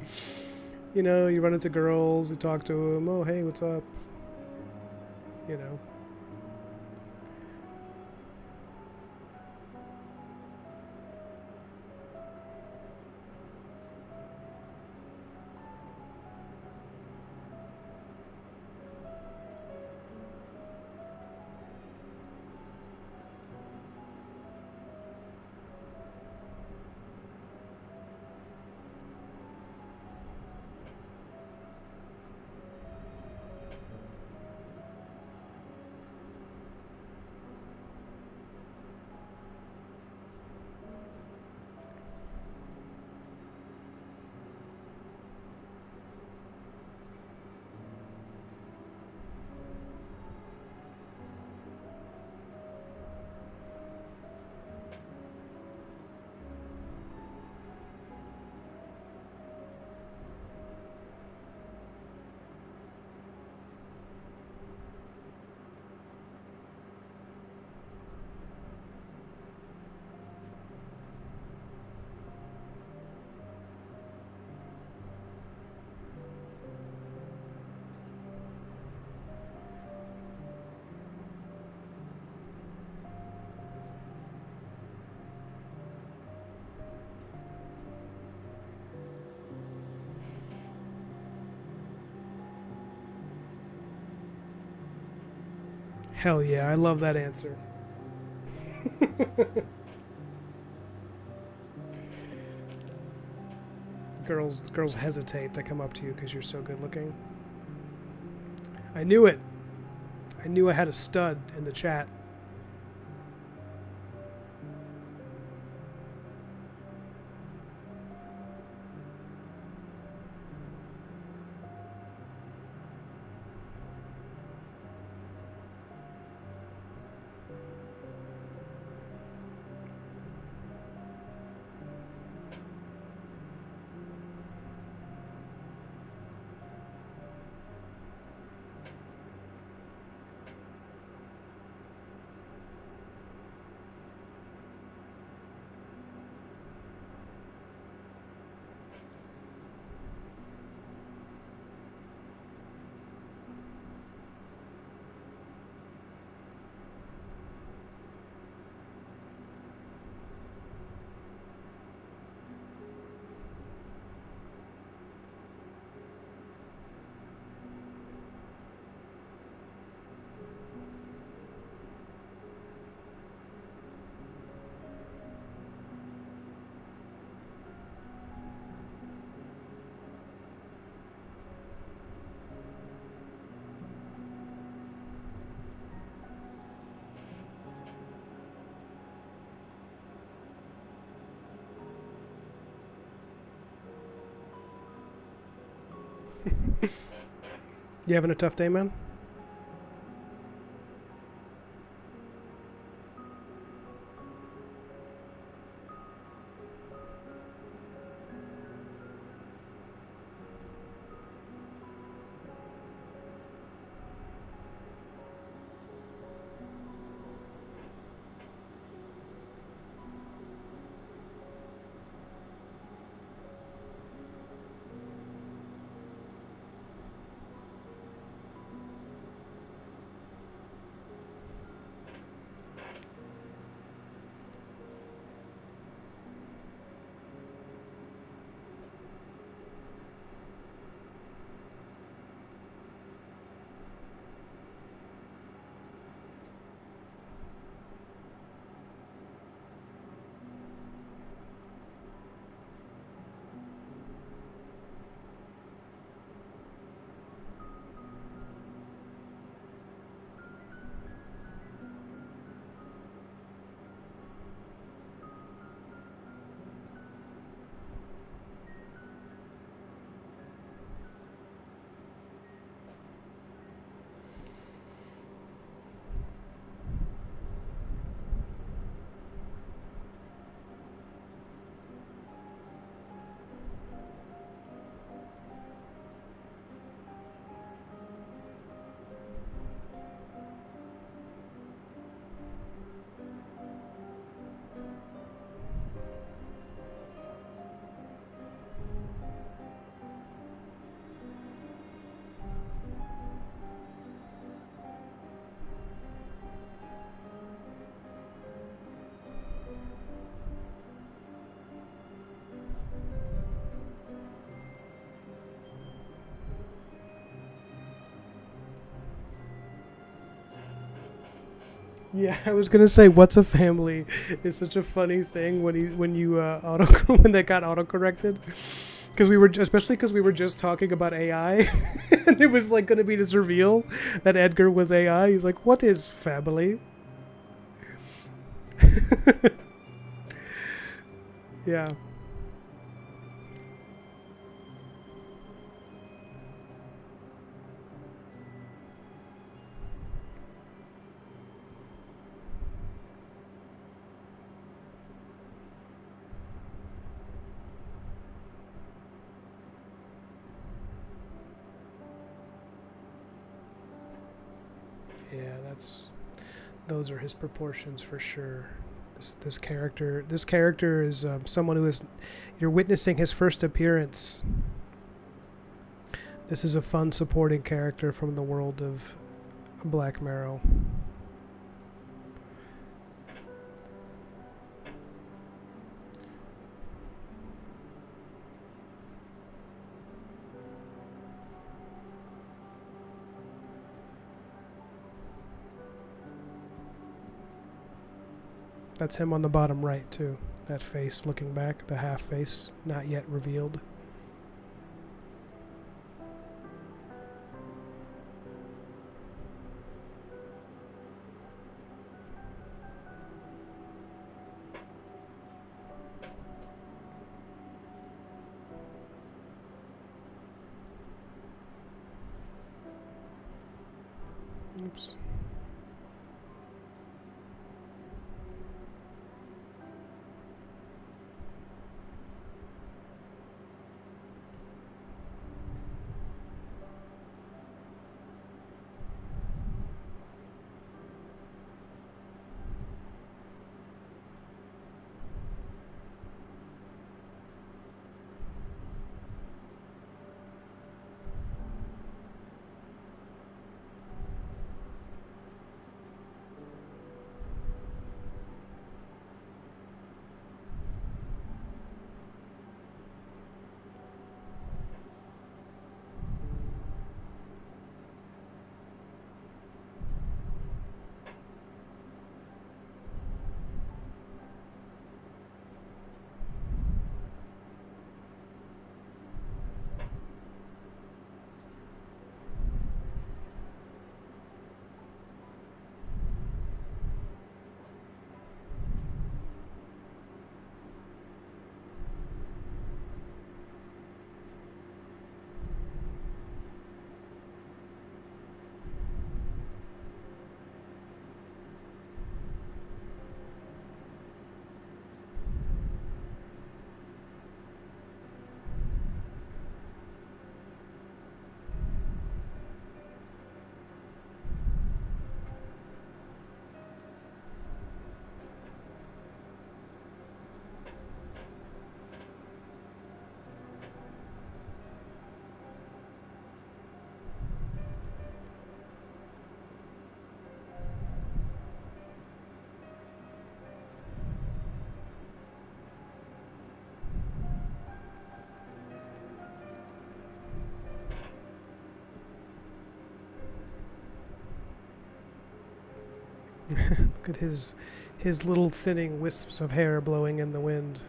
You know, you run into girls, you talk to them. Oh, hey, what's up? You know. Hell yeah, I love that answer. Girls hesitate to come up to you because you're so good looking. I knew it. I knew I had a stud in the chat. You having a tough day, man? Yeah, I was gonna say, "What's a family?" is such a funny thing when you auto when that got auto corrected. Because especially because we were just talking about AI, and it was like gonna be this reveal that Edgar was AI. He's like, "What is family?" Yeah. Yeah, those are his proportions for sure. This character is someone who is, you're witnessing his first appearance. This is a fun supporting character from the world of Black Marrow. That's him on the bottom right too. That face looking back, the half face, not yet revealed. Oops. Look at his little thinning wisps of hair blowing in the wind.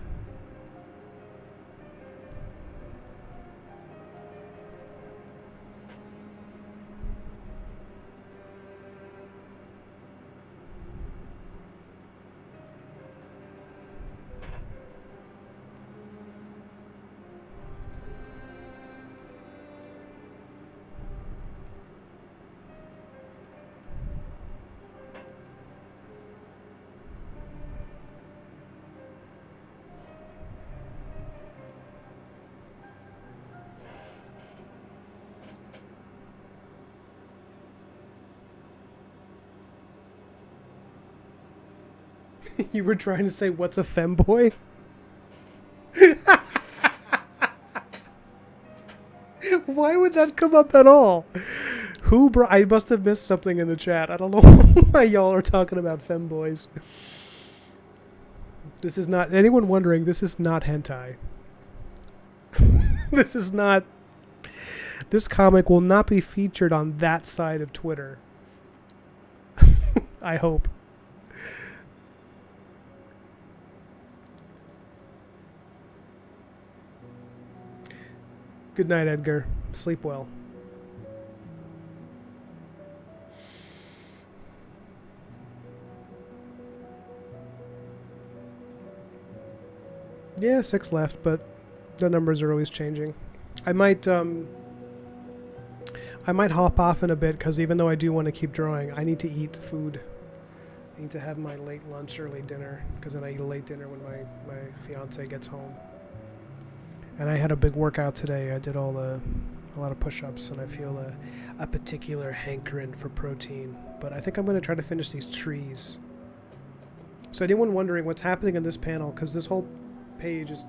You were trying to say, "What's a femboy?" Why would that come up at all? I must have missed something in the chat. I don't know why y'all are talking about femboys. This is not, anyone wondering, this is not hentai. This is not, this comic will not be featured on that side of Twitter. I hope. Good night, Edgar. Sleep well. Yeah, 6 left, but the numbers are always changing. I might hop off in a bit because even though I do want to keep drawing, I need to eat food. I need to have my late lunch, early dinner, because then I eat a late dinner when my fiance gets home. And I had a big workout today. I did a lot of push-ups, and I feel a particular hankering for protein. But I think I'm going to try to finish these trees. So anyone wondering what's happening in this panel, because this whole page is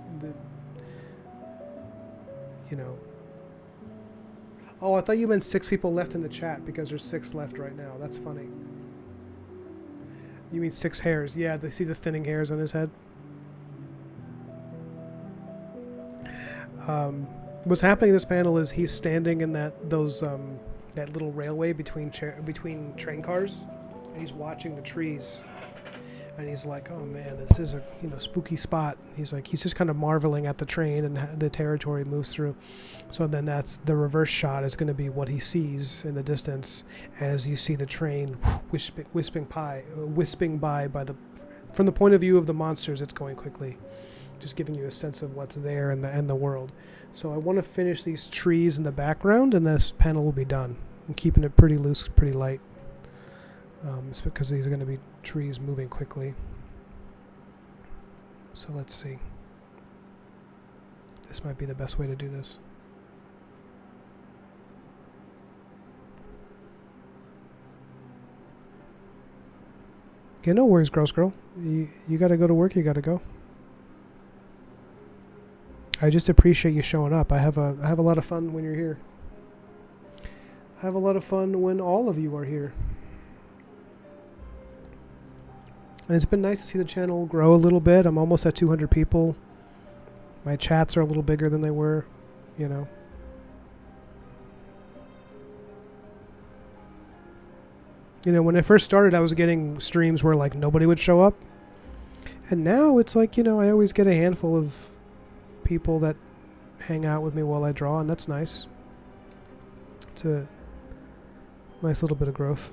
Oh, I thought you meant 6 people left in the chat because there's 6 left right now. That's funny. You mean 6 hairs? Yeah, they see the thinning hairs on his head. What's happening in this panel is he's standing in that little railway between train cars, and he's watching the trees, and he's like, "Oh man, this is a spooky spot." He's just kind of marveling at the train and the territory moves through. So then that's the reverse shot is going to be what he sees in the distance as you see the train wisping by from the point of view of the monsters. It's going quickly, just giving you a sense of what's there in the world. So I want to finish these trees in the background, and this panel will be done. I'm keeping it pretty loose, pretty light. It's because these are going to be trees moving quickly. So let's see. This might be the best way to do this. Yeah, no worries, Gross Girl. You got to go to work. You got to go. I just appreciate you showing up. I have a lot of fun when you're here. I have a lot of fun when all of you are here. And it's been nice to see the channel grow a little bit. I'm almost at 200 people. My chats are a little bigger than they were, when I first started, I was getting streams where like nobody would show up. And now it's like, I always get a handful of people that hang out with me while I draw, and that's nice. It's a nice little bit of growth.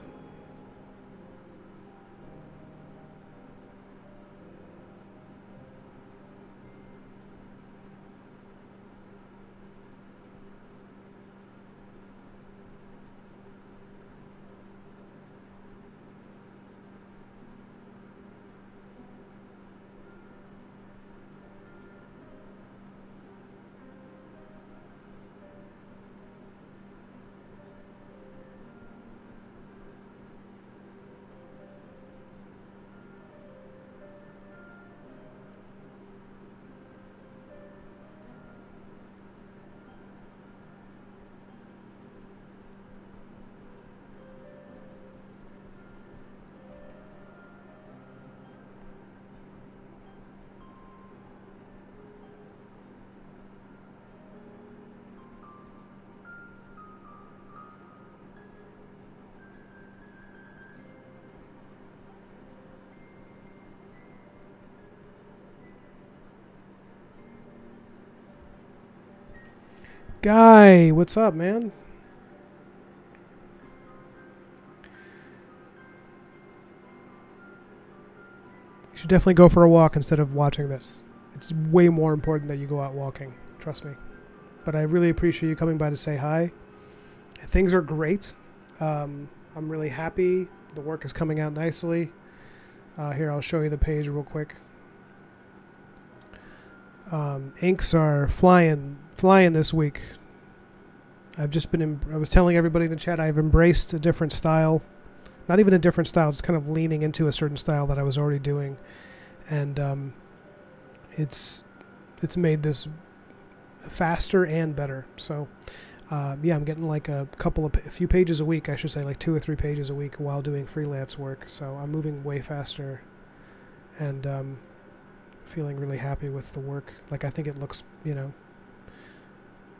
Guy, what's up, man? You should definitely go for a walk instead of watching this. It's way more important that you go out walking. Trust me. But I really appreciate you coming by to say hi. Things are great. I'm really happy. The work is coming out nicely. Here, I'll show you the page real quick. Inks are flying this week. I was telling everybody in the chat I've embraced a different style. Not even a different style, just kind of leaning into a certain style that I was already doing. And it's made this faster and better. So yeah, I'm getting like a few pages a week, I should say, like 2 or 3 pages a week while doing freelance work. So I'm moving way faster and feeling really happy with the work. Like I think it looks,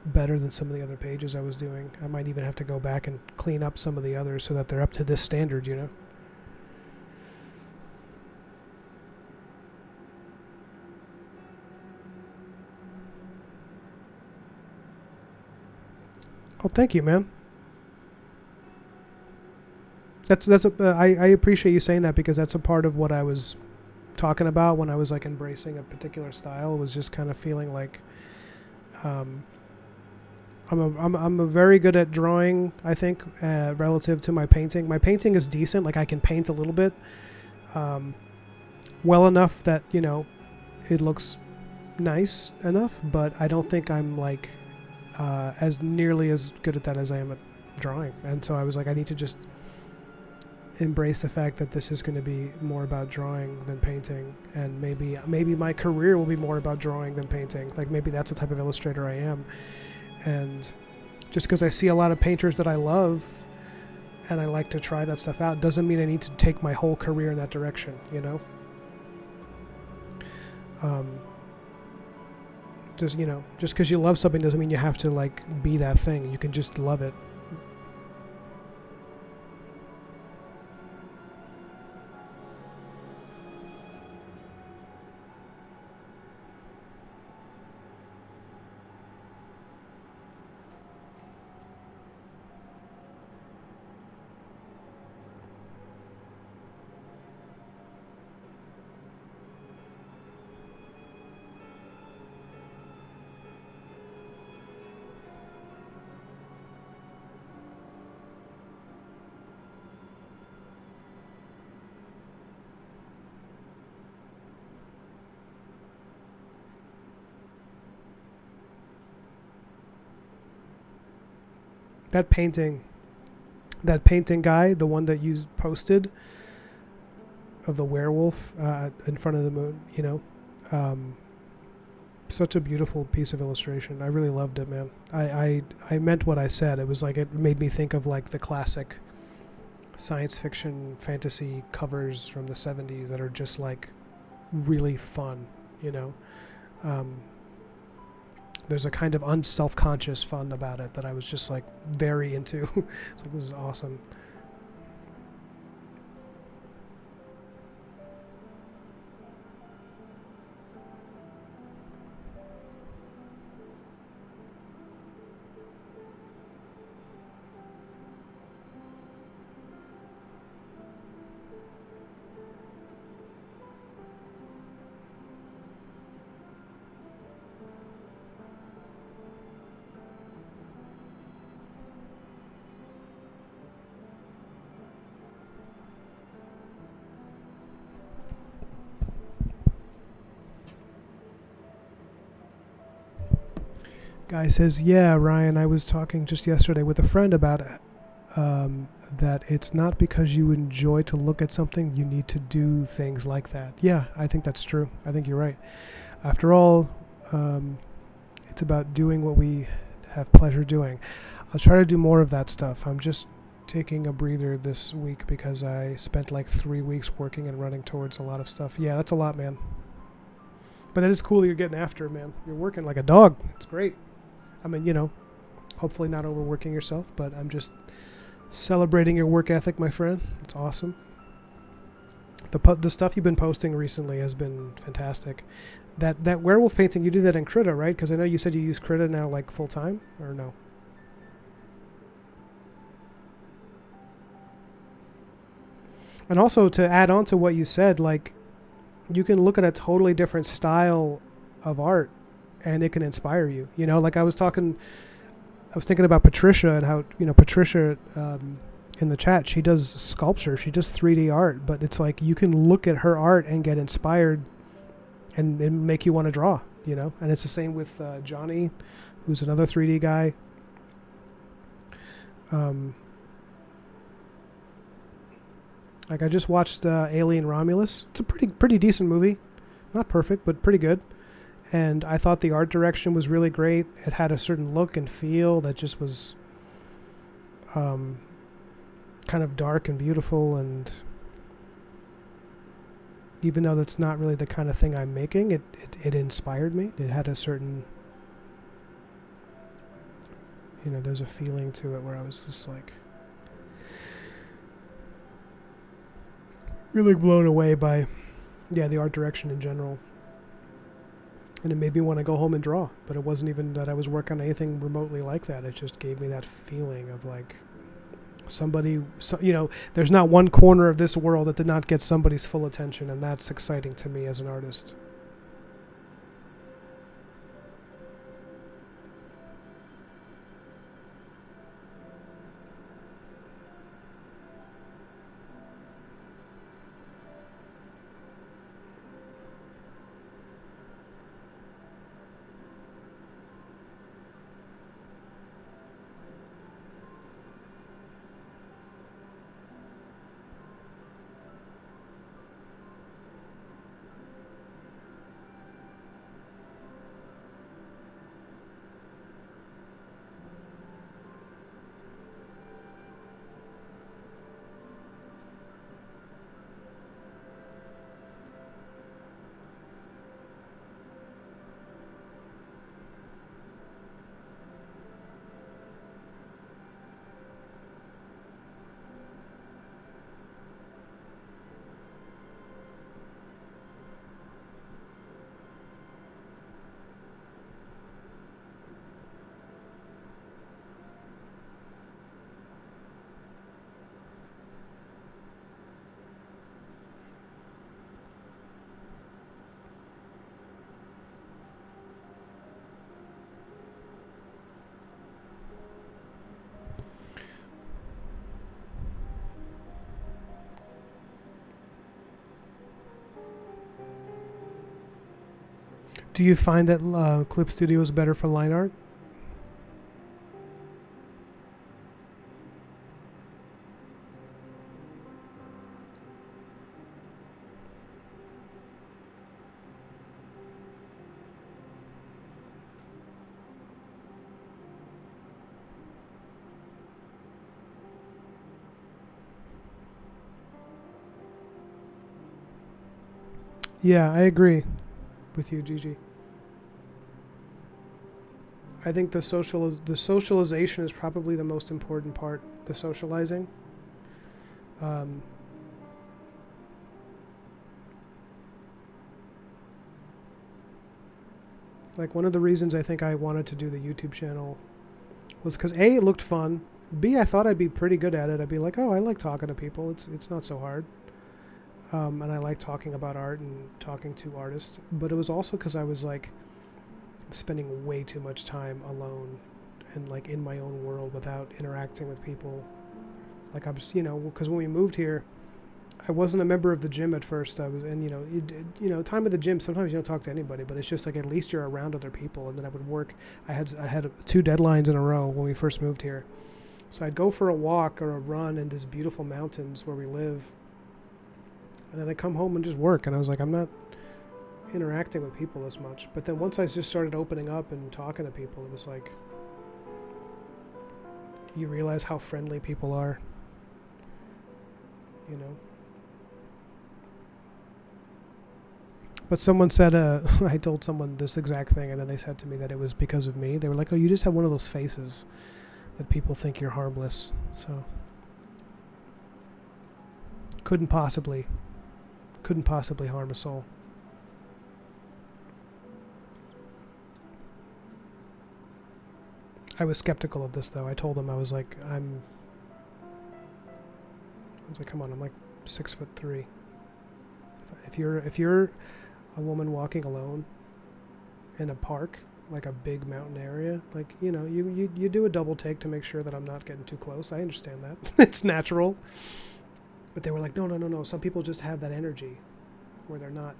better than some of the other pages I was doing. I might even have to go back and clean up some of the others so that they're up to this standard, Oh, thank you, man. I appreciate you saying that, because that's a part of what I was talking about when I was like embracing a particular style. Was just kind of feeling like um, I'm a very good at drawing. I think relative to my painting. My painting is decent. Like I can paint a little bit, um, well enough that it looks nice enough. But I don't think I'm like as nearly as good at that as I am at drawing. And so I was like, I need to just embrace the fact that this is going to be more about drawing than painting, and maybe my career will be more about drawing than painting. Like maybe that's the type of illustrator I am. And just because I see a lot of painters that I love and I like to try that stuff out doesn't mean I need to take my whole career in that direction, just because you love something doesn't mean you have to like be that thing. You can just love it. That painting guy, the one that you posted of the werewolf in front of the moon, such a beautiful piece of illustration. I really loved it, man. I meant what I said. It was like, it made me think of like the classic science fiction fantasy covers from the 70s that are just like really fun, there's a kind of unself-conscious fun about it that I was just like very into. It's like, this is awesome. Guy says, yeah, Ryan, I was talking just yesterday with a friend about that it's not because you enjoy to look at something you need to do things like that. Yeah, I think that's true. I think you're right. After all, it's about doing what we have pleasure doing. I'll try to do more of that stuff. I'm just taking a breather this week because I spent like 3 weeks working and running towards a lot of stuff. Yeah, that's a lot, man. But that is cool you're getting after it, man. You're working like a dog. It's great. I mean, hopefully not overworking yourself, but I'm just celebrating your work ethic, my friend. It's awesome. The stuff you've been posting recently has been fantastic. That werewolf painting, you did that in Krita, right? Because I know you said you use Krita now like full time, or no? And also to add on to what you said, like you can look at a totally different style of art and it can inspire you. Like I was thinking about Patricia and how, Patricia in the chat, she does sculpture, she does 3D art, but it's like you can look at her art and get inspired and make you want to draw, and it's the same with Johnny, who's another 3D guy. Like I just watched Alien Romulus. It's a pretty decent movie. Not perfect, but pretty good. And I thought the art direction was really great. It had a certain look and feel that just was kind of dark and beautiful. And even though that's not really the kind of thing I'm making, it inspired me. It had a certain, there's a feeling to it where I was just like really blown away by, the art direction in general. And it made me want to go home and draw. But it wasn't even that I was working on anything remotely like that. It just gave me that feeling of like somebody, there's not one corner of this world that did not get somebody's full attention. And that's exciting to me as an artist. Do you find that Clip Studio is better for line art? Yeah, I agree with you, Gigi. I think the socialization is probably the most important part. The socializing. Um, like one of the reasons I think I wanted to do the YouTube channel was because A, it looked fun. B, I thought I'd be pretty good at it. I'd be like, oh, I like talking to people. It's not so hard. And I like talking about art and talking to artists. But it was also because I was like spending way too much time alone and like in my own world without interacting with people. Like I was, because when we moved here, I wasn't a member of the gym at first. I was, and time at the gym. Sometimes you don't talk to anybody, but it's just like at least you're around other people. And then I would work. I had 2 deadlines in a row when we first moved here, so I'd go for a walk or a run in these beautiful mountains where we live, and then I come home and just work. And I was like, I'm not interacting with people as much. But then once I just started opening up and talking to people, it was like you realize how friendly people are. But someone said, I told someone this exact thing, and then they said to me that it was because of me. They were like, oh, you just have one of those faces that people think you're harmless. So couldn't possibly harm a soul. I was skeptical of this, though. I told them, I was like, come on, I'm like 6'3". If you're a woman walking alone in a park, like a big mountain area, like, you do a double take to make sure that I'm not getting too close. I understand that. It's natural. But they were like, no. Some people just have that energy where they're not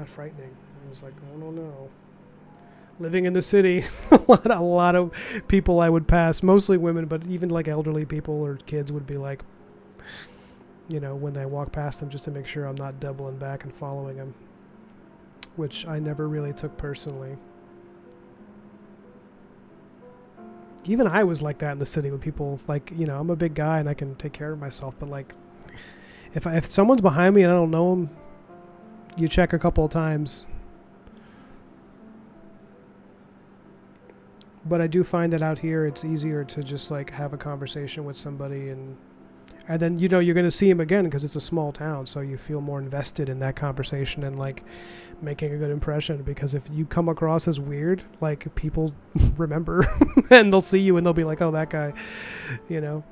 frightening. I was like, oh, no. Living in the city, a lot of people I would pass, mostly women, but even like elderly people or kids would be like, when I walk past them, just to make sure I'm not doubling back and following them, which I never really took personally. Even I was like that in the city when people, like, I'm a big guy and I can take care of myself, but like, if someone's behind me and I don't know them, you check a couple of times. But I do find that out here it's easier to just like have a conversation with somebody, and And then, you know, you're going to see him again because it's a small town, so you feel more invested in that conversation and, like, making a good impression. Because if you come across as weird, like, people remember and they'll see you and they'll be like, oh, that guy, you know.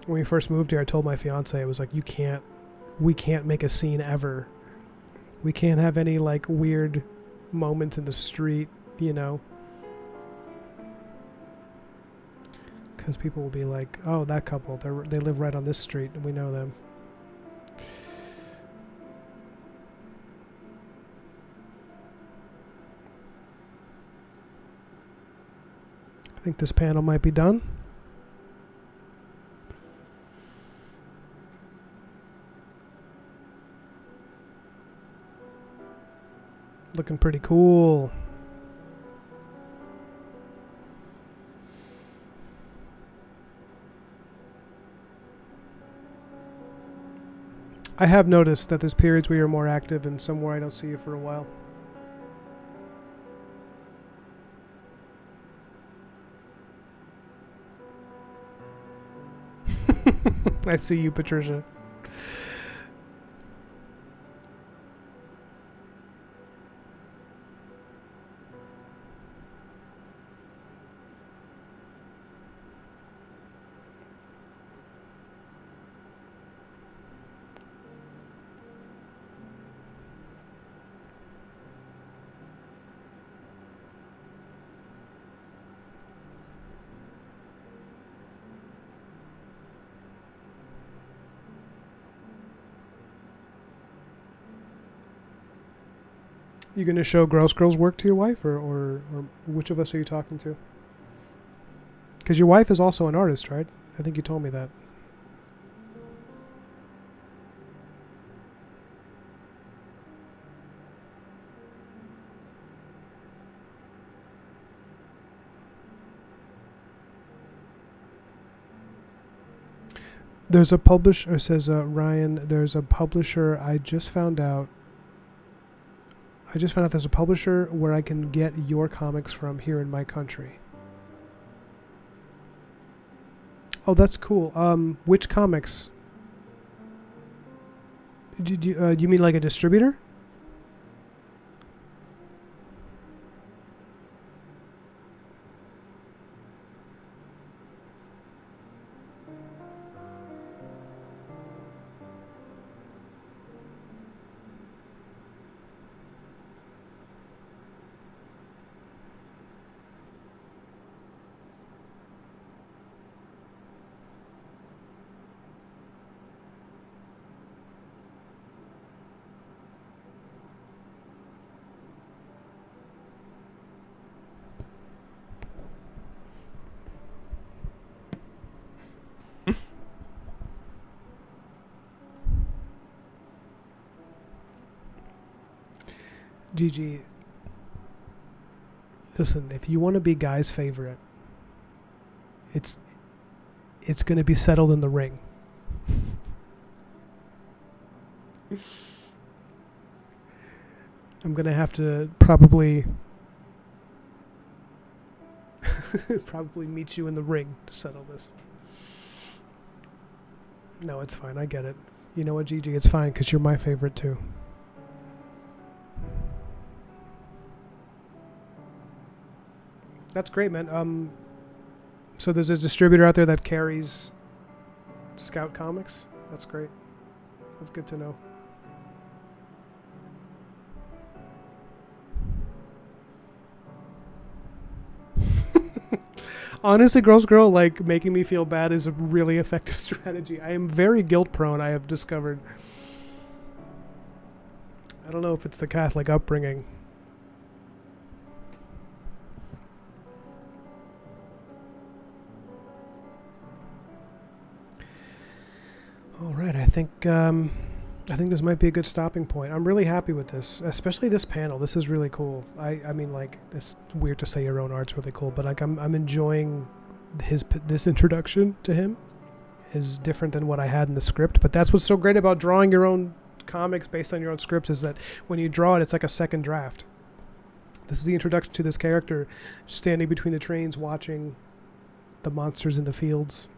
When we first moved here, I told my fiance, it was like, we can't make a scene ever. We can't have any, like, weird moments in the street, you know. Because people will be like, oh, that couple, they live right on this street and we know them. I think this panel might be done. Looking pretty cool. I have noticed that there's periods where you're more active and somewhere I don't see you for a while. I see you, Patricia. You gonna show Gross Girl's work to your wife, or which of us are you talking to? Because your wife is also an artist, right? I think you told me that. There's a publisher, says Ryan, there's a publisher, I just found out there's a publisher where I can get your comics from here in my country. Oh, that's cool. Which comics? Do you mean like a distributor? GG. Listen, if you want to be Guy's favorite, it's going to be settled in the ring. I'm going to have to probably meet you in the ring to settle this. No, it's fine. I get it. You know what, GG? It's fine because you're my favorite too. That's great, man. So there's a distributor out there that carries Scout Comics. That's great. That's good to know. Honestly, Gross Girl, like, making me feel bad is a really effective strategy. I am very guilt prone, I have discovered. I don't know if it's the Catholic upbringing. All right, I think this might be a good stopping point. I'm really happy with this, especially this panel. This is really cool. I mean, like, it's weird to say your own art's really cool, but like I'm enjoying this introduction to him. Is different than what I had in the script, but that's what's so great about drawing your own comics based on your own scripts, is that when you draw it, it's like a second draft. This is the introduction to this character standing between the trains watching the monsters in the fields.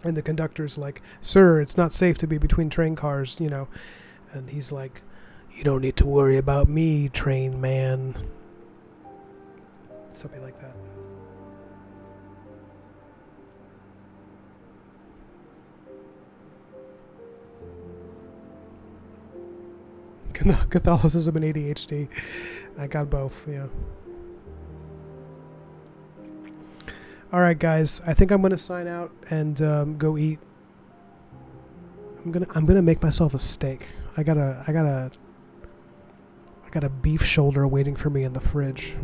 And the conductor's like, "Sir, it's not safe to be between train cars, you know." And he's like, "You don't need to worry about me, train man." Something like that. Catholicism and ADHD. I got both, yeah. Alright guys, I think I'm gonna sign out and go eat. I'm gonna make myself a steak. I got a beef shoulder waiting for me in the fridge.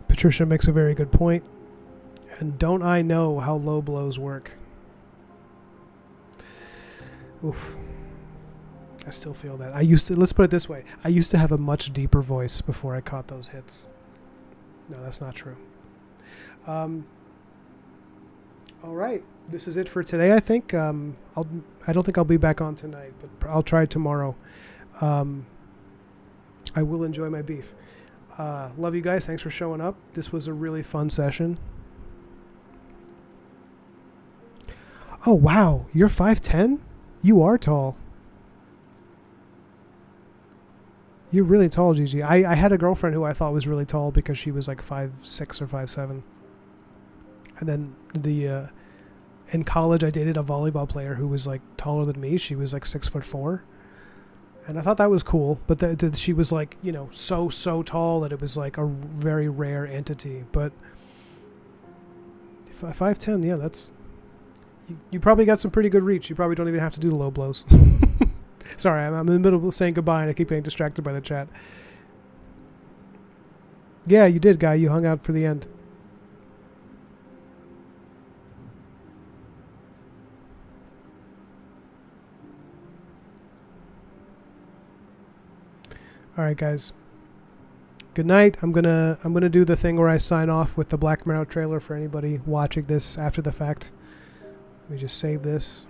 Patricia makes a very good point. And don't I know how low blows work? Oof. I still feel that. Let's put it this way. I used to have a much deeper voice before I caught those hits. No, that's not true. All right. This is it for today, I think. I don't think I'll be back on tonight, but I'll try tomorrow. I will enjoy my beef. Love you guys. Thanks for showing up. This was a really fun session. Oh, wow. You're 5'10"? You are tall. You're really tall, Gigi. I had a girlfriend who I thought was really tall because she was like 5'6" or 5'7". And then in college I dated a volleyball player who was like taller than me. She was like 6'4". And I thought that was cool, but she was like, you know, so tall that it was like a very rare entity. But 5'10", yeah, that's... You probably got some pretty good reach. You probably don't even have to do the low blows. Sorry, I'm in the middle of saying goodbye and I keep getting distracted by the chat. Yeah, you did, Guy. You hung out for the end. All right, guys. Good night. I'm gonna do the thing where I sign off with the Black Marrow trailer for anybody watching this after the fact. Let me just save this.